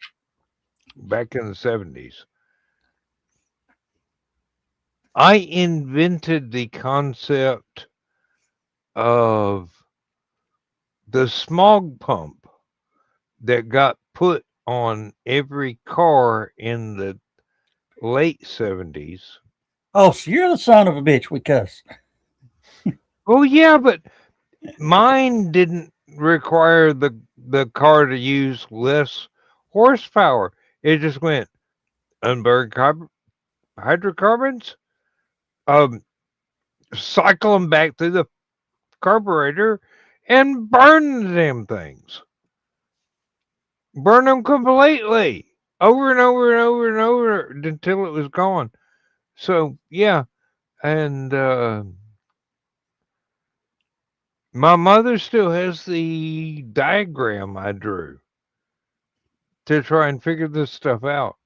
back in the 70s, I invented the concept of the smog pump that got put on every car in the late 70s. Oh, so you're the son of a bitch we cuss. Oh yeah, but mine didn't require the car to use less horsepower. It just went unburned hydrocarbons, cycle them back through the carburetor, and burn the damn things. Burn them completely, over and over and over and over until it was gone. So yeah, and my mother still has the diagram I drew to try and figure this stuff out.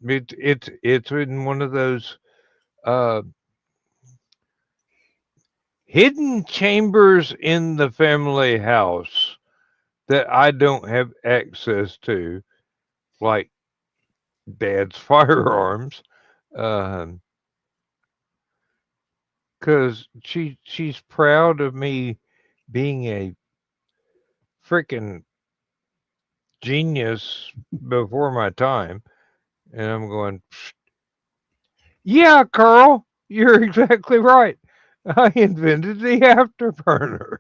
It's in one of those hidden chambers in the family house that I don't have access to, like Dad's firearms, because she's proud of me being a freaking genius before my time, and I'm going, yeah, Carl, you're exactly right. I invented the afterburner.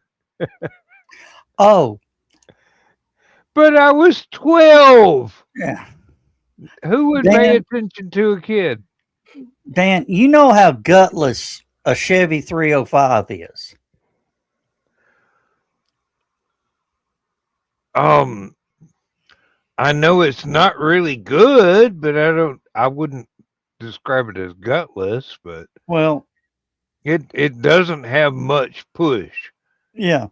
Oh, But I was 12. yeah. Who would pay attention to a kid? Dan, you know how gutless a Chevy 305 is. I know it's not really good, but I wouldn't describe it as gutless, but well, it doesn't have much push. Yeah.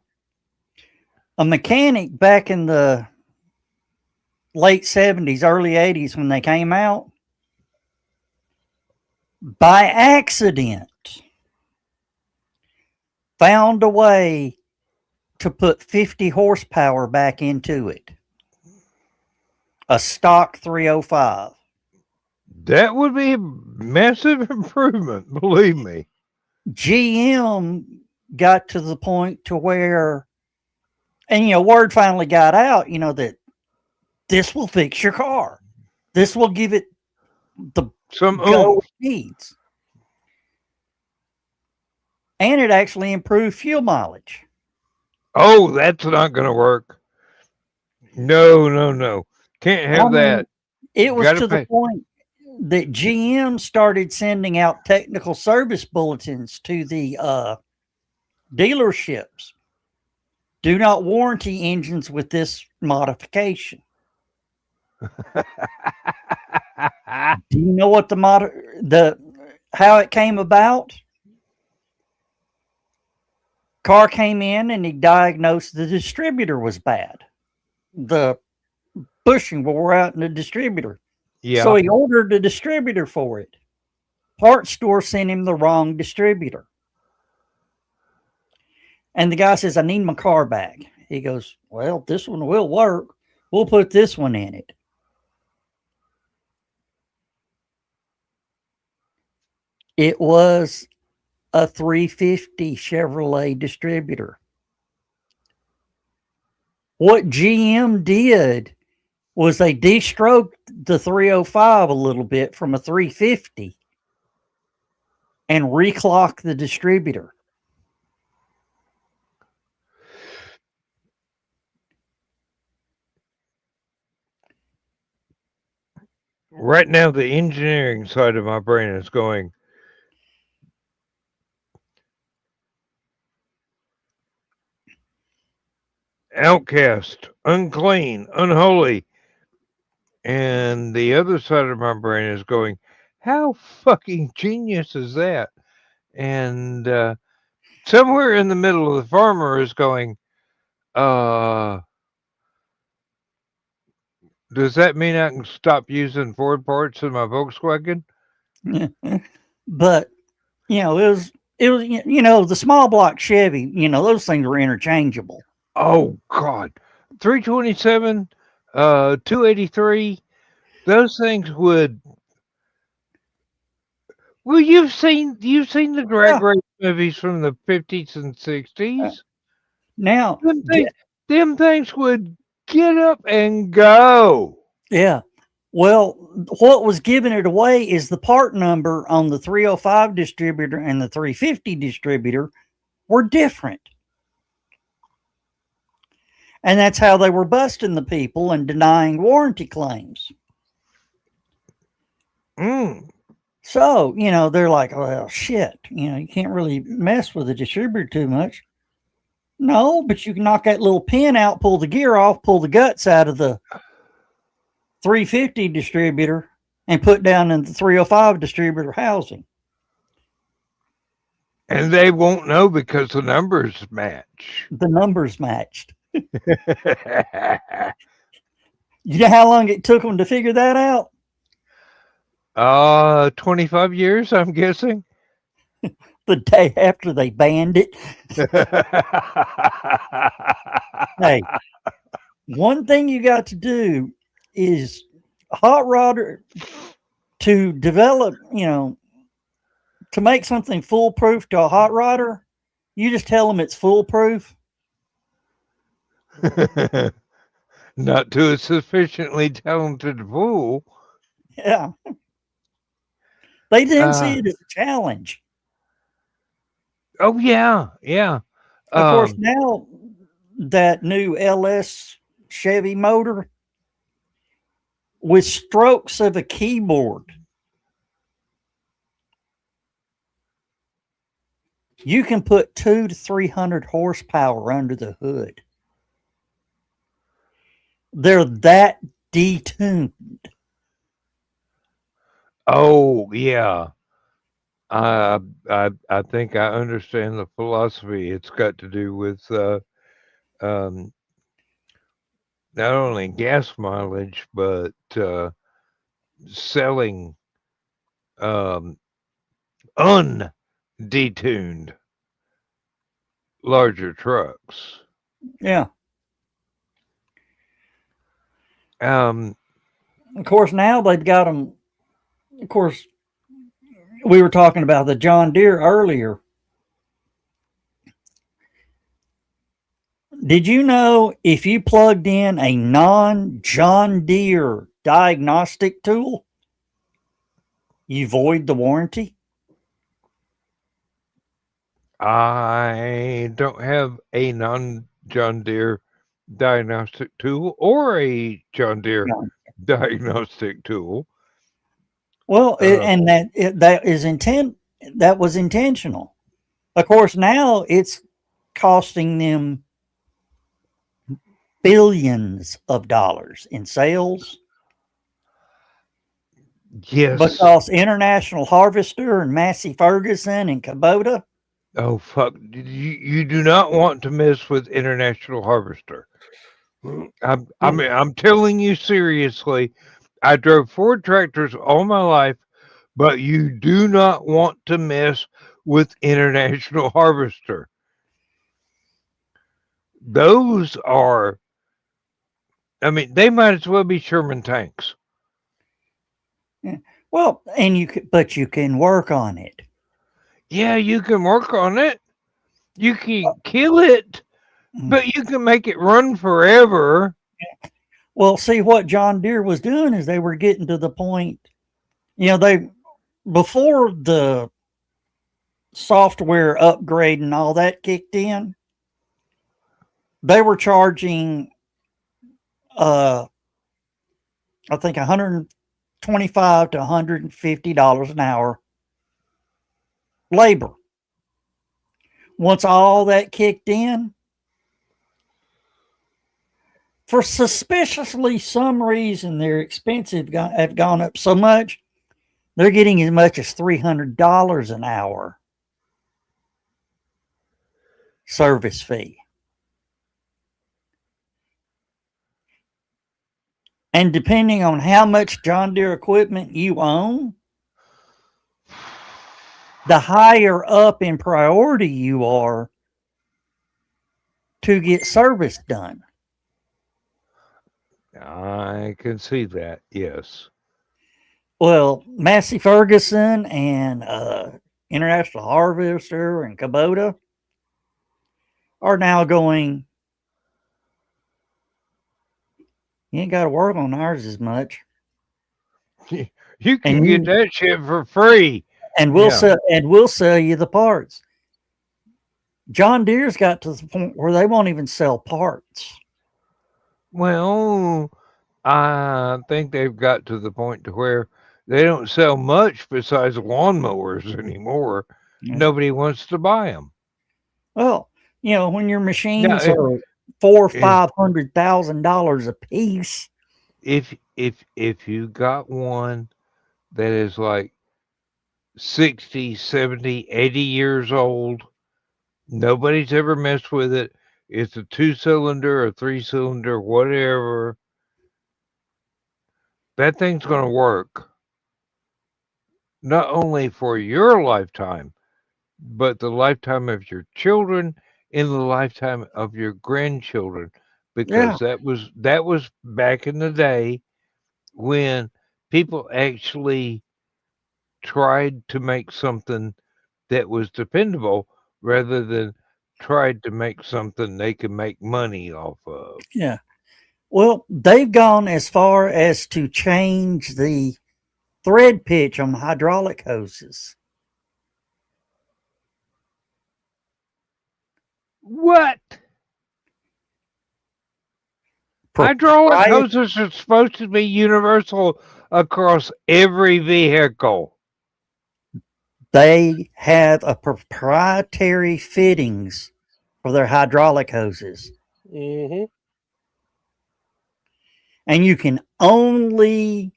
A mechanic back in the late 70s, early 80s when they came out, by accident, found a way to put 50 horsepower back into it. A stock 305. That would be a massive improvement, believe me. GM got to the point to where, and word finally got out, that this will fix your car. This will give it the some go it needs. And it actually improved fuel mileage. Oh, that's not going to work. No. Can't have that. It was to the point that GM started sending out technical service bulletins to the dealerships. Do not warranty engines with this modification. Do you know what how it came about? Car came in and he diagnosed the distributor was bad. The bushing wore out in the distributor. Yeah. So he ordered a distributor for it. Parts store sent him the wrong distributor. And the guy says, I need my car back. He goes, well, this one will work. We'll put this one in it. It was a 350 Chevrolet distributor. What GM did was they de-stroked the 305 a little bit from a 350 and reclocked the distributor. Right now, the engineering side of my brain is going, outcast, unclean, unholy. And the other side of my brain is going, how fucking genius is that? And somewhere in the middle of the farmer is going, does that mean I can stop using Ford parts in my Volkswagen? But it it was, the small block Chevy, those things were interchangeable. Oh God, 327, 283. Those things would. Well, you've seen the drag race movies from the 50s and 60s. Now, them things would get up and go. Yeah. Well, what was giving it away is the part number on the 305 distributor and the 350 distributor were different. And that's how they were busting the people and denying warranty claims. So, they're like, well, shit, you can't really mess with the distributor too much. No, but you can knock that little pin out, pull the gear off, pull the guts out of the 350 distributor and put down in the 305 distributor housing. And they won't know because the numbers match. The numbers matched. You know how long it took them to figure that out? 25 years, I'm guessing. The day after they banned it. Hey, one thing you got to do is hot rodder to develop, to make something foolproof to a hot rodder. You just tell them it's foolproof. Not to a sufficiently talented fool. Yeah. They didn't see it as a challenge. Oh, yeah. Yeah. Of course, now that new LS Chevy motor with strokes of a keyboard, you can put 200 to 300 horsepower under the hood. They're that detuned. Oh, yeah. I think I understand the philosophy. It's got to do with not only gas mileage, but selling undetuned larger trucks. Yeah. Of course, now they've got them. Of course, we were talking about the John Deere earlier. Did you know if you plugged in a non-John Deere diagnostic tool, you void the warranty? I don't have a non-John Deere diagnostic tool or a John Deere diagnostic tool. Well, that was intentional. Of course, now it's costing them billions of dollars in sales. Yes. Because International Harvester and Massey Ferguson and Kubota. Oh, fuck. You do not want to mess with International Harvester. I'm telling you seriously. I drove Ford tractors all my life, but you do not want to mess with International Harvester. Those are, they might as well be Sherman tanks. Yeah. Well, but you can work on it. Yeah, you can work on it. You can kill it, but you can make it run forever. Well, see, what John Deere was doing is they were getting to the point, before the software upgrade and all that kicked in, they were charging, I think $125 to $150 an hour labor. Once all that kicked in, for suspiciously some reason, their expenses have gone up so much, they're getting as much as $300 an hour service fee. And depending on how much John Deere equipment you own, the higher up in priority you are to get service done. I can see that. Yes. Well, Massey Ferguson and International Harvester and Kubota are now going, you ain't got to work on ours as much. You can get that shit for free. And we'll sell you the parts. John Deere's got to the point where they won't even sell parts. Well, I think they've got to the point to where they don't sell much besides lawnmowers anymore. Yeah. Nobody wants to buy them. Well, when your machines are $400,000-$500,000 a piece. If you got one that is like 60, 70, 80 years old, nobody's ever messed with it. It's a 2-cylinder or 3-cylinder, whatever. That thing's going to work. Not only for your lifetime, but the lifetime of your children and the lifetime of your grandchildren. Because that was back in the day when people actually tried to make something that was dependable rather than tried to make something they could make money off of. Yeah. Well, they've gone as far as to change the thread pitch on hydraulic hoses. What? Hydraulic hoses are supposed to be universal across every vehicle. They have a proprietary fittings for their hydraulic hoses. Mm-hmm. And you can only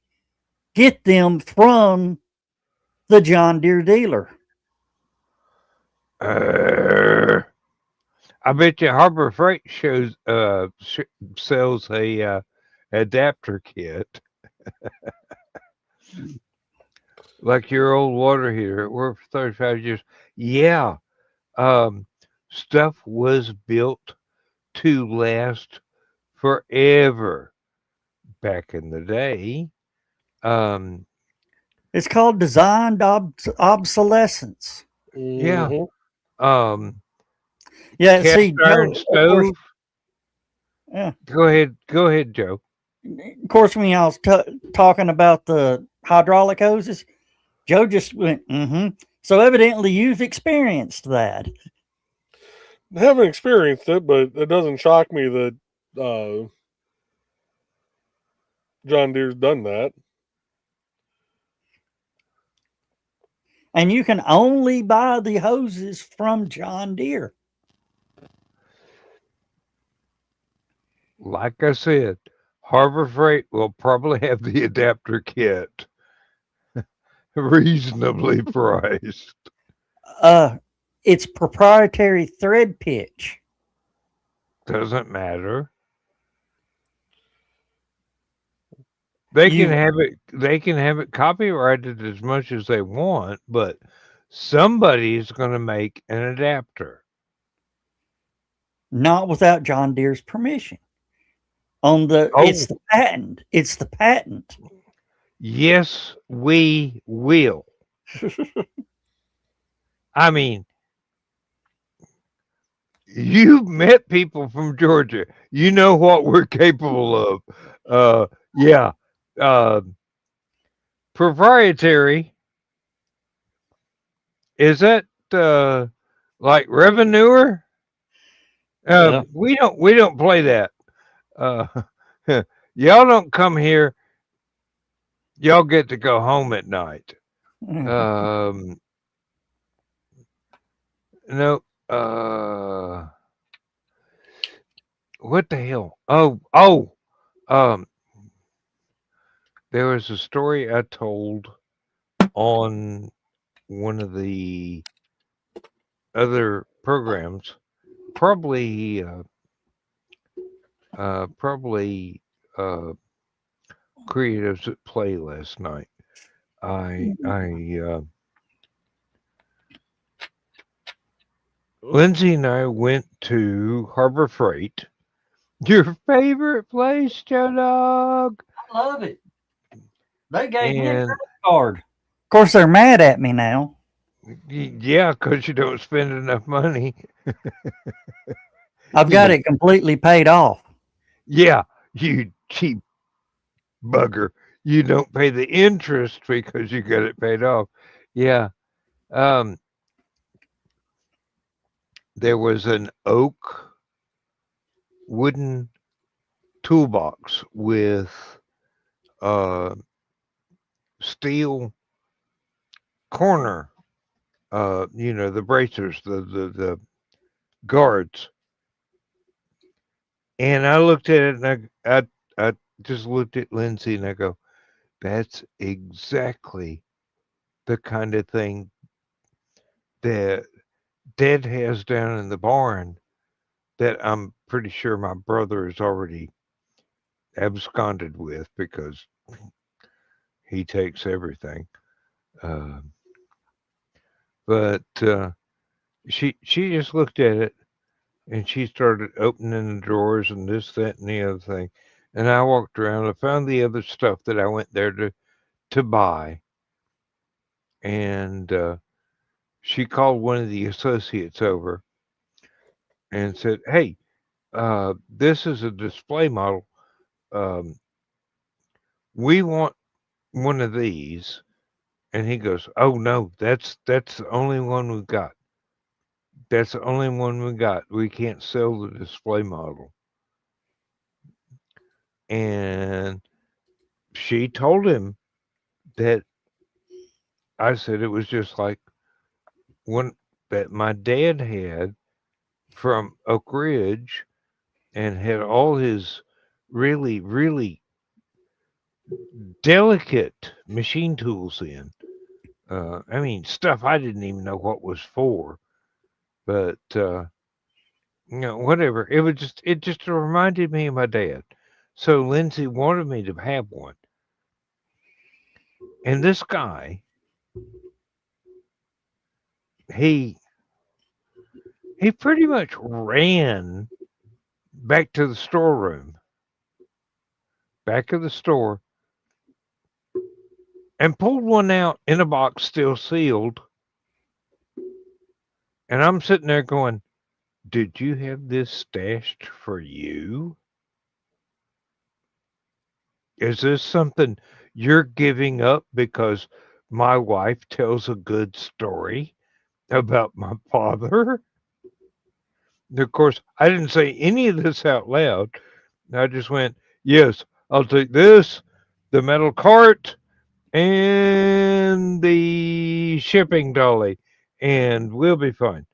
get them from the John Deere dealer. I bet you Harbor Freight sells a adapter kit. Like your old water heater. It worked for 35 years. Yeah. Stuff was built to last forever back in the day. It's called designed obsolescence. Yeah. Yeah, see, iron stove. Yeah. Go ahead, Joe. Of course, when I was talking about the hydraulic hoses, Joe just went, mm-hmm. So evidently you've experienced that. I haven't experienced it, but it doesn't shock me that John Deere's done that. And you can only buy the hoses from John Deere. Like I said, Harbor Freight will probably have the adapter kit. Reasonably priced. It's proprietary thread pitch. Doesn't matter. They can have it copyrighted as much as they want, but somebody's going to make an adapter. Not without John Deere's permission. It's the patent. It's the patent. Yes, we will. I mean, you've met people from Georgia. You know what we're capable of. Yeah. Proprietary. Is that like revenuer? Yeah. We don't play that. Y'all don't come here. Y'all get to go home at night. No. What the hell? There was a story I told on one of the other programs, probably Creatives at Play last night. I Lindsay and I went to Harbor Freight. Your favorite place, Joe Dog? I love it. They gave me a And credit card. Of course, they're mad at me now. yeah, because you don't spend enough money. I've got it completely paid off. Yeah, you cheap bugger. You don't pay the interest because you got it paid off. Yeah. There was an oak wooden toolbox with steel corner, the bracers, the guards. And I looked at it and I just looked at Lindsay and I go, that's exactly the kind of thing that Dad has down in the barn that I'm pretty sure my brother has already absconded with because he takes everything. But she just looked at it and she started opening the drawers and this, that, and the other thing. And I walked around. I found the other stuff that I went there to buy. And she called one of the associates over and said, "Hey, this is a display model. Um, we want one of these." And he goes, "Oh no, that's the only one we've got. That's the only one we got. We can't sell the display model." And she told him that I said it was just like one that my dad had from Oak Ridge and had all his really, really delicate machine tools in. I mean, stuff I didn't even know what was for, but whatever. It just reminded me of my dad. So Lindsay wanted me to have one. And this guy, he pretty much ran back to the storeroom, back of the store, and pulled one out in a box still sealed. And I'm sitting there going, "Did you have this stashed for you? Is this something you're giving up because my wife tells a good story about my father?" And of course, I didn't say any of this out loud. I just went, "Yes, I'll take this, the metal cart, and the shipping dolly, and we'll be fine."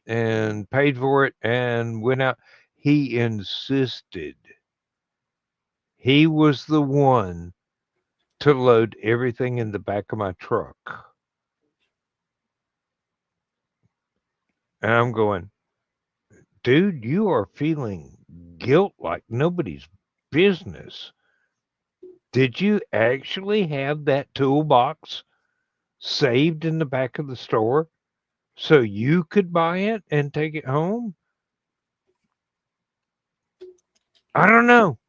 And paid for it and went out. He insisted he was the one to load everything in the back of my truck. And I'm going, "Dude, you are feeling guilt like nobody's business. Did you actually have that toolbox saved in the back of the store so you could buy it and take it home?" I don't know.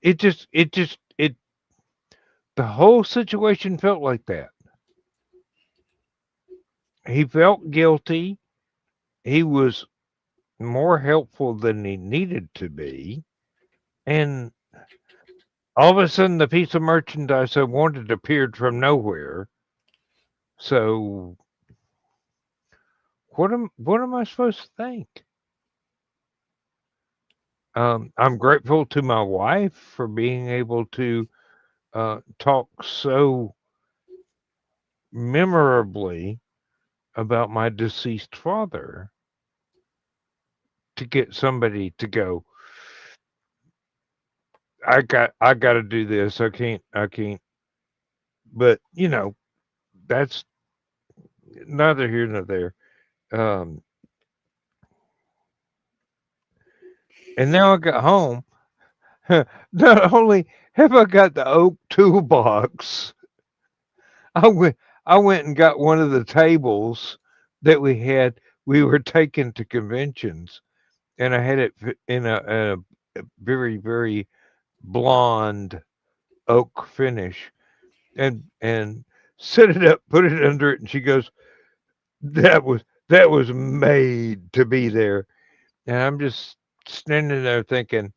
It the whole situation felt like that. He felt guilty. He was more helpful than he needed to be. And all of a sudden, the piece of merchandise I wanted appeared from nowhere. So, what am I supposed to think? I'm grateful to my wife for being able to talk so memorably about my deceased father to get somebody to go, I got to do this. I can't. But that's neither here nor there. Um, and now I got home. Not only have I got the oak toolbox, I went and got one of the tables that we had we were taken to conventions, and I had it in a very, very blonde oak finish, and set it up, put it under it, and she goes, that was made to be there. And I'm just standing there thinking,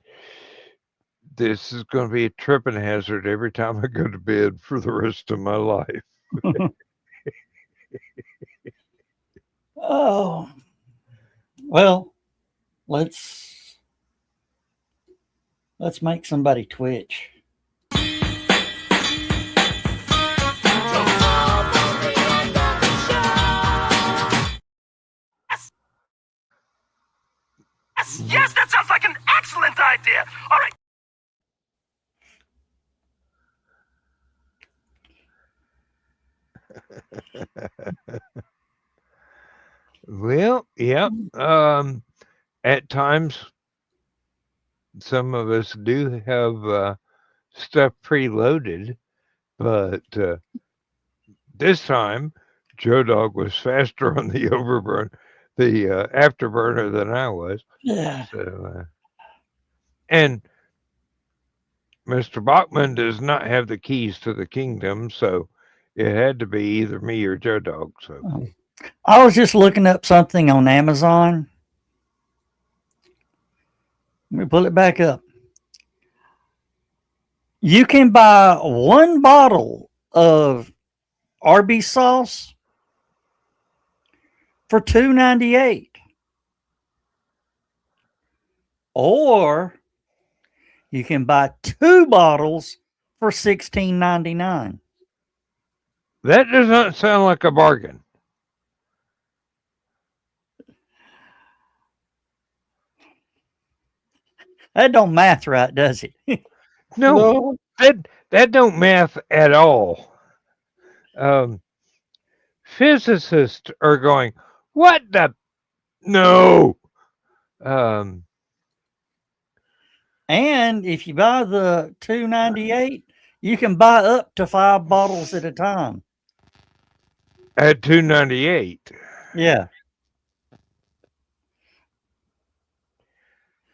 this is going to be a tripping hazard every time I go to bed for the rest of my life. Oh, well, let's make somebody twitch. Yes, that sounds like an excellent idea. All right. Well, yeah. At times, some of us do have stuff preloaded, but this time, Joe Dog was faster on the afterburner than I was. Yeah. So, and Mr. Bachman does not have the keys to the kingdom, so it had to be either me or Joe Dog. So I was just looking up something on Amazon. Let me pull it back up. You can buy one bottle of Arby's sauce for $2.98, or you can buy 2 bottles for $16.99. that does not sound like a bargain. That don't math right, does it? No, that don't math at all. Physicists are going, what the? No. And if you buy the $2.98, you can buy up to 5 bottles at a time. At $2.98. Yeah.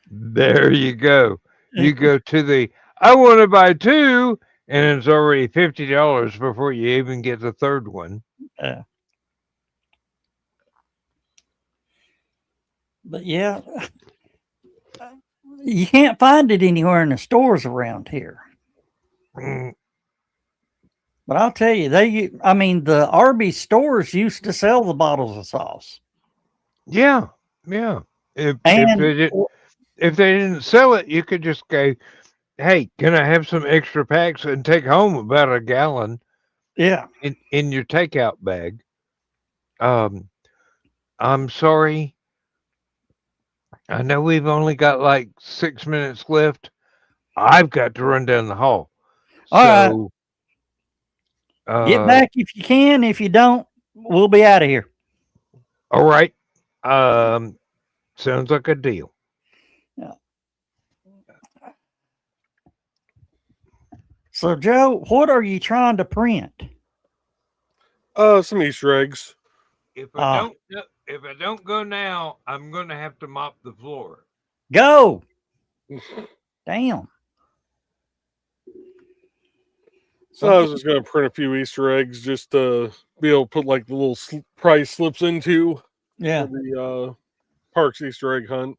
There you go. You go to the, I want to buy 2, and it's already $50 before you even get the third one. But yeah, you can't find it anywhere in the stores around here. Mm. But I'll tell you, the Arby's stores used to sell the bottles of sauce. Yeah. If they didn't sell it, you could just go, hey, can I have some extra packs and take home about a gallon? Yeah. In your takeout bag. I'm sorry. I know we've only got like 6 minutes left. I've got to run down the hall. All right. Get back if you can. If you don't, we'll be out of here. All right. Sounds like a deal. Yeah. So, Joe, what are you trying to print? Some Easter eggs. If I don't go now, I'm going to have to mop the floor. Go. Damn. So I was just going to print a few Easter eggs just to be able to put like the little price slips into. Yeah. The Parks Easter egg hunt.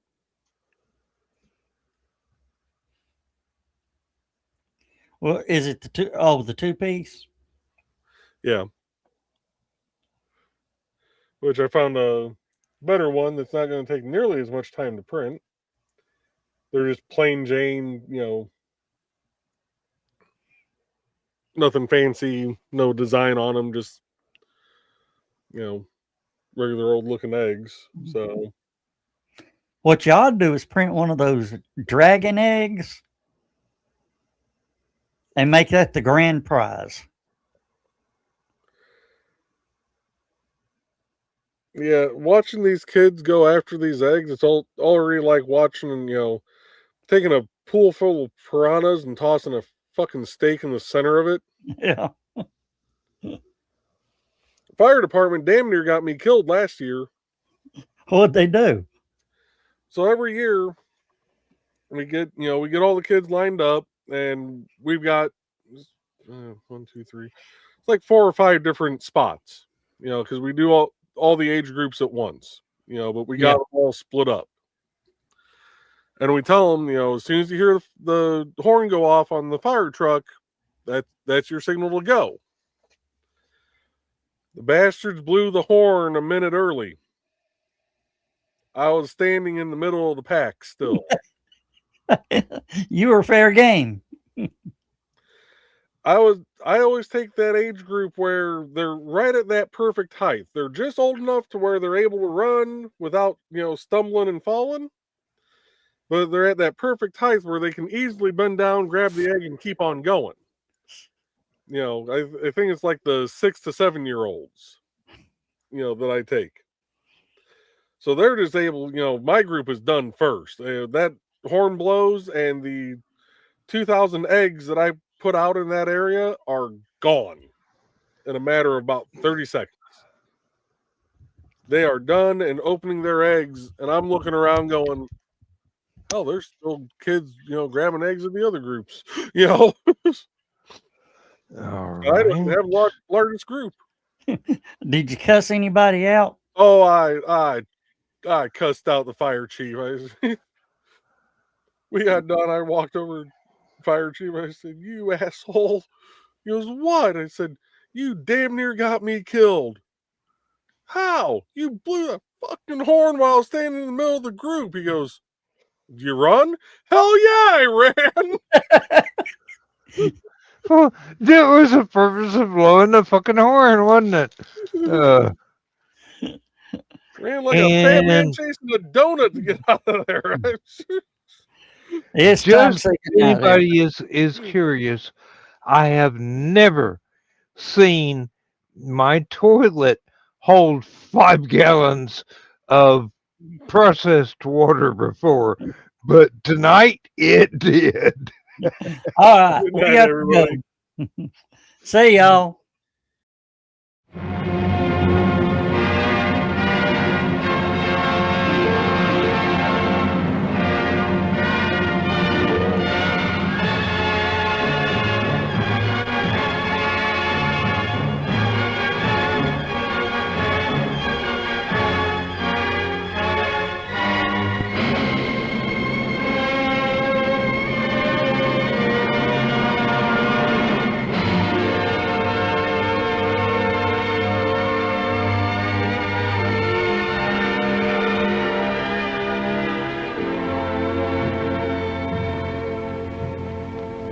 Well, is it the 2-piece? Yeah. Which I found a better one that's not going to take nearly as much time to print. They're just plain Jane, nothing fancy, no design on them, just, regular old looking eggs. So what you ought to do is print one of those dragon eggs and make that the grand prize. Yeah, watching these kids go after these eggs, it's already like watching, taking a pool full of piranhas and tossing a fucking steak in the center of it. Yeah. Fire department damn near got me killed last year. What'd they do? So every year we get all the kids lined up, and we've got 1, 2, 3. It's like 4 or 5 different spots, because we do all the age groups at once, but we got them all split up. And we tell them, as soon as you hear the horn go off on the fire truck, that's your signal to go. The bastards blew the horn a minute early. I was standing in the middle of the pack still. You were fair game. I always take that age group where they're right at that perfect height. They're just old enough to where they're able to run without, stumbling and falling. But they're at that perfect height where they can easily bend down, grab the egg, and keep on going. I think it's like the 6 to 7 year olds, that I take. So they're just able, my group is done first. That horn blows, and the 2,000 eggs that I put out in that area are gone in a matter of about 30 seconds. They are done and opening their eggs, and I'm looking around going, oh, there's still kids, grabbing eggs in the other groups, All I don't have largest group. Did you cuss anybody out? Oh, I cussed out the fire chief. We got done. I walked over to the fire chief. I said, "You asshole." He goes, "What?" I said, "You damn near got me killed." "How? You blew a fucking horn while I was standing in the middle of the group." He goes, "Did you run?" "Hell yeah, I ran." Well, that was the purpose of blowing the fucking horn, wasn't it? Ran like a fat man chasing a donut to get out of there. It's just anybody is curious. I have never seen my toilet hold 5 gallons of processed water before, but tonight it did. All right, we got to go. See y'all.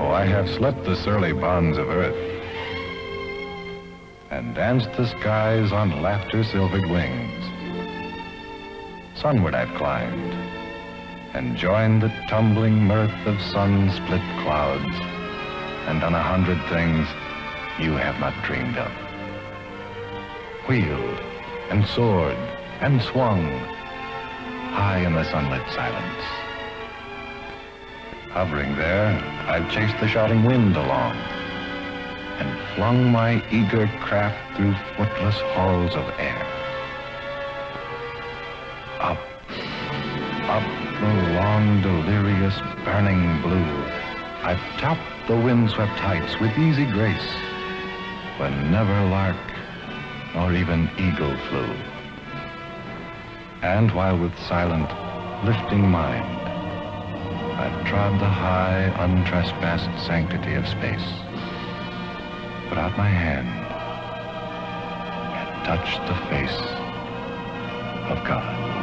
I have slit the surly bonds of earth and danced the skies on laughter-silvered wings. Sunward I've climbed and joined the tumbling mirth of sun-split clouds and done 100 things you have not dreamed of. Wheeled and soared and swung high in the sunlit silence. Hovering there, I've chased the shouting wind along and flung my eager craft through footless halls of air. Up, up the long, delirious, burning blue, I've topped the windswept heights with easy grace, when never lark nor even eagle flew. And while with silent, lifting mind, I've trod the high, untrespassed sanctity of space, put out my hand, and touched the face of God.